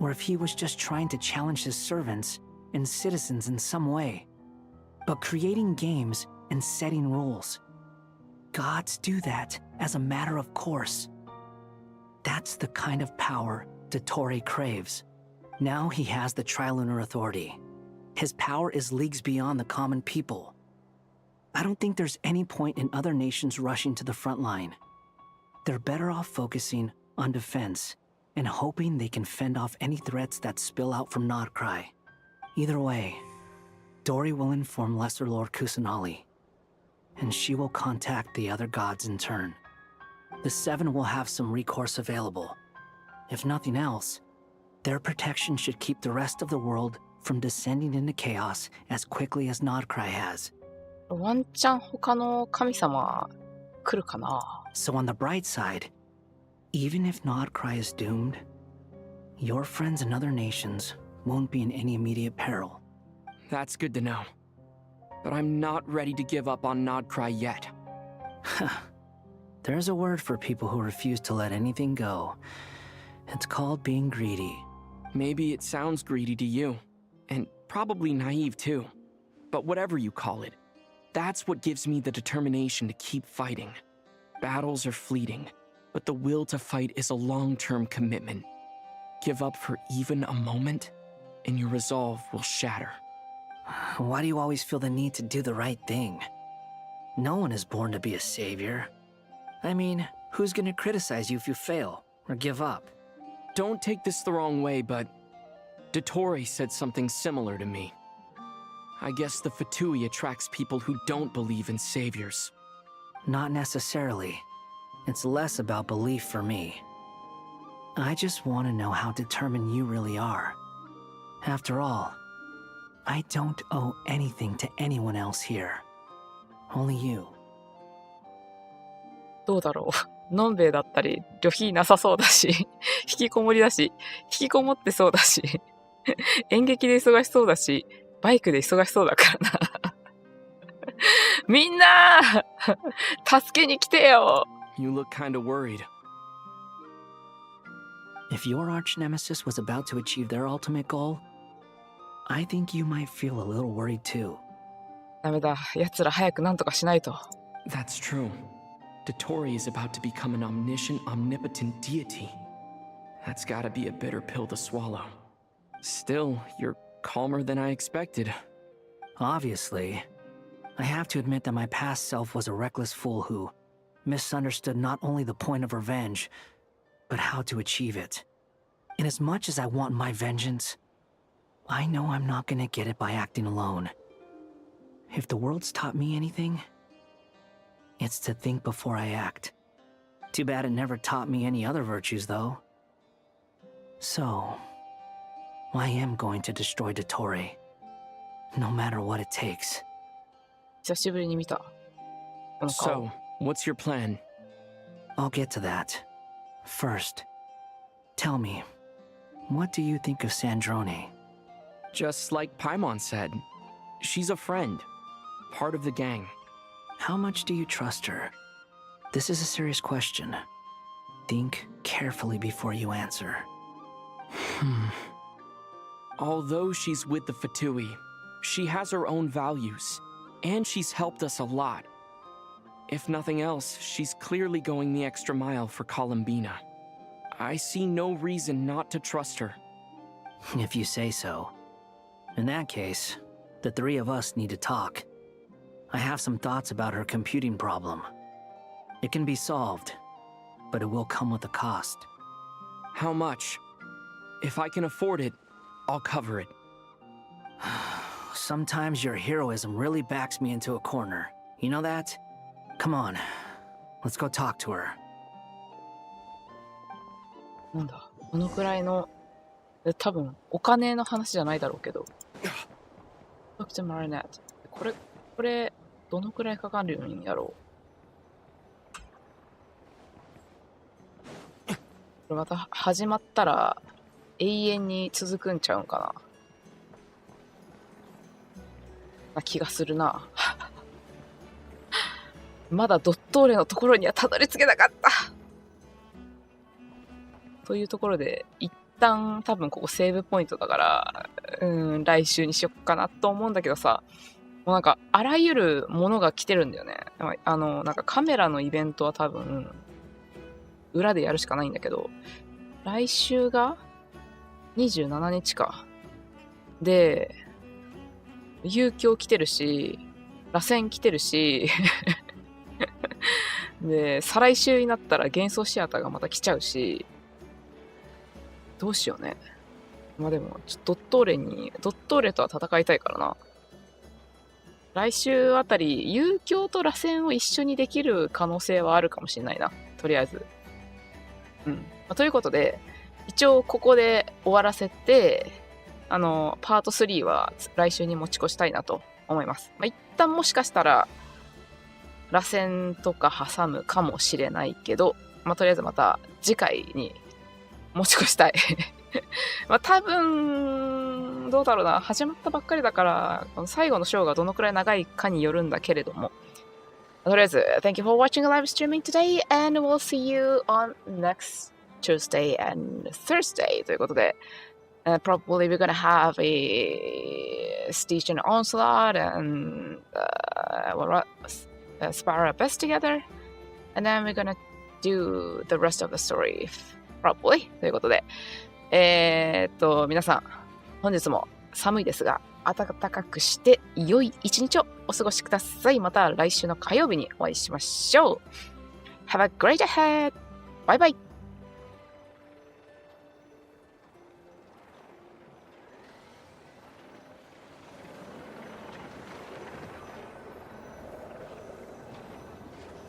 or if he was just trying to challenge his servants and citizens in some way. But creating games and setting rules, gods do that as a matter of course. That's the kind of power Dottore craves. Now he has the Trilunar Authority. His power is leagues beyond the common people. I don't think there's any point in other nations rushing to the front line. They're better off focusing on defense and hoping they can fend off any threats that spill out from Nodcry. Either way, Dory will inform Lesser Lord Kusanali, and she will contact the other gods in turn. The Seven will have some recourse available. If nothing else, their protection should keep the rest of the world from descending into chaos as quickly as Nodcry has. ワンチャン他の神様来るかな? So on the bright side, even if Nodcry is doomed, your friends in other nations won't be in any immediate peril. That's good to know. But I'm not ready to give up on Nodcry yet. There's a word for people who refuse to let anything go. It's called being greedy. Maybe it sounds greedy to you, and probably naive too. But whatever you call it, That's what gives me the determination to keep fighting. Battles are fleeting, but the will to fight is a long-term commitment. Give up for even a moment, and your resolve will shatter. Why do you always feel the need to do the right thing? No one is born to be a savior. I mean, who's gonna criticize you if you fail or give up? Don't take this the wrong way, but Dottore said something similar to me. I guess the Fatui attracts people who don't believe in saviors. Not necessarily. It's less about belief for me. I just want to know how determined you really are. After all, I don't owe anything to anyone else here. Only you. どうだろう。のんべえだったり、旅費なさそうだし、引きこもりだし、引きこもってそうだし、演劇で忙しそうだし、バイクで忙しそうだからな。みんな助けに来てよ You look kind of worried. If your arch nemesis was about to achieve their ultimate goal, I think you might feel a little worried too. ダメだ。奴ら早くなんとかしないと。That's true. Dottore is about to become an omniscient, omnipotent deity. That's gotta be a bitter pill to swallow. Still, you're calmer than I expected. Obviously. I have to admit that my past self was a reckless fool who misunderstood not only the point of revenge, but how to achieve it. And as much as I want my vengeance, I know I'm not gonna get it by acting alone. If the world's taught me anything, it's to think before I act. Too bad it never taught me any other virtues, though. So, I am going to destroy Dottore, no matter what it takes. 久しぶりに見た。この顔。 So, what's your plan? I'll get to that. First, tell me, what do you think of Sandrone? Just like Paimon said, she's a friend, part of the gang. How much do you trust her? This is a serious question. Think carefully before you answer. Although she's with the Fatui, she has her own values, and she's helped us a lot. If nothing else, she's clearly going the extra mile for Columbina. I see no reason not to trust her. If you say so. In that case, the three of us need to talk. I have some thoughts about her computing problem. It can be solved, but it will come with a cost. How much? If I can afford it, I'll cover it. Sometimes your heroism really backs me into a corner. You know that? Come on, let's go talk to her. なんだ、このくらいの、多分お金の話じゃないだろうけど。Talk to Marinette。これ、どのくらいかかるんやろう。これまた始まったら永遠に続くんちゃうんかな気がするな。まだドットーレのところにはたどり着けなかったというところで、一旦多分ここセーブポイントだから、来週にしよっかなと思うんだけどさ、もうなんかあらゆるものが来てるんだよね。なんかカメラのイベントは多分裏でやるしかないんだけど、来週が27日か。で、遊興来てるし、螺旋来てるし、で、再来週になったら幻想シアターがまた来ちゃうし、どうしようね。まあでも、ドットーレとは戦いたいからな。来週あたり、遊興と螺旋を一緒にできる可能性はあるかもしれないな。とりあえず。ということで、一応ここで終わらせて、パート3は来週に持ち越したいなと思います。一旦もしかしたら、螺旋とか挟むかもしれないけど、とりあえずまた次回に持ち越したい。多分、どうだろうな。始まったばっかりだから、この最後のショーがどのくらい長いかによるんだけれども。とりあえず、Thank you for watching live streaming today, and we'll see you on next Tuesday and Thursday ということで、Probably we're gonna have a Station Onslaught and spar our best together, and then we're gonna do the rest of the story, probably. ということで、皆さん、本日も寒いですが、暖かくして良い一日をお過ごしください。また来週の火曜日にお会いしましょう。Have a great day ahead! バイバイ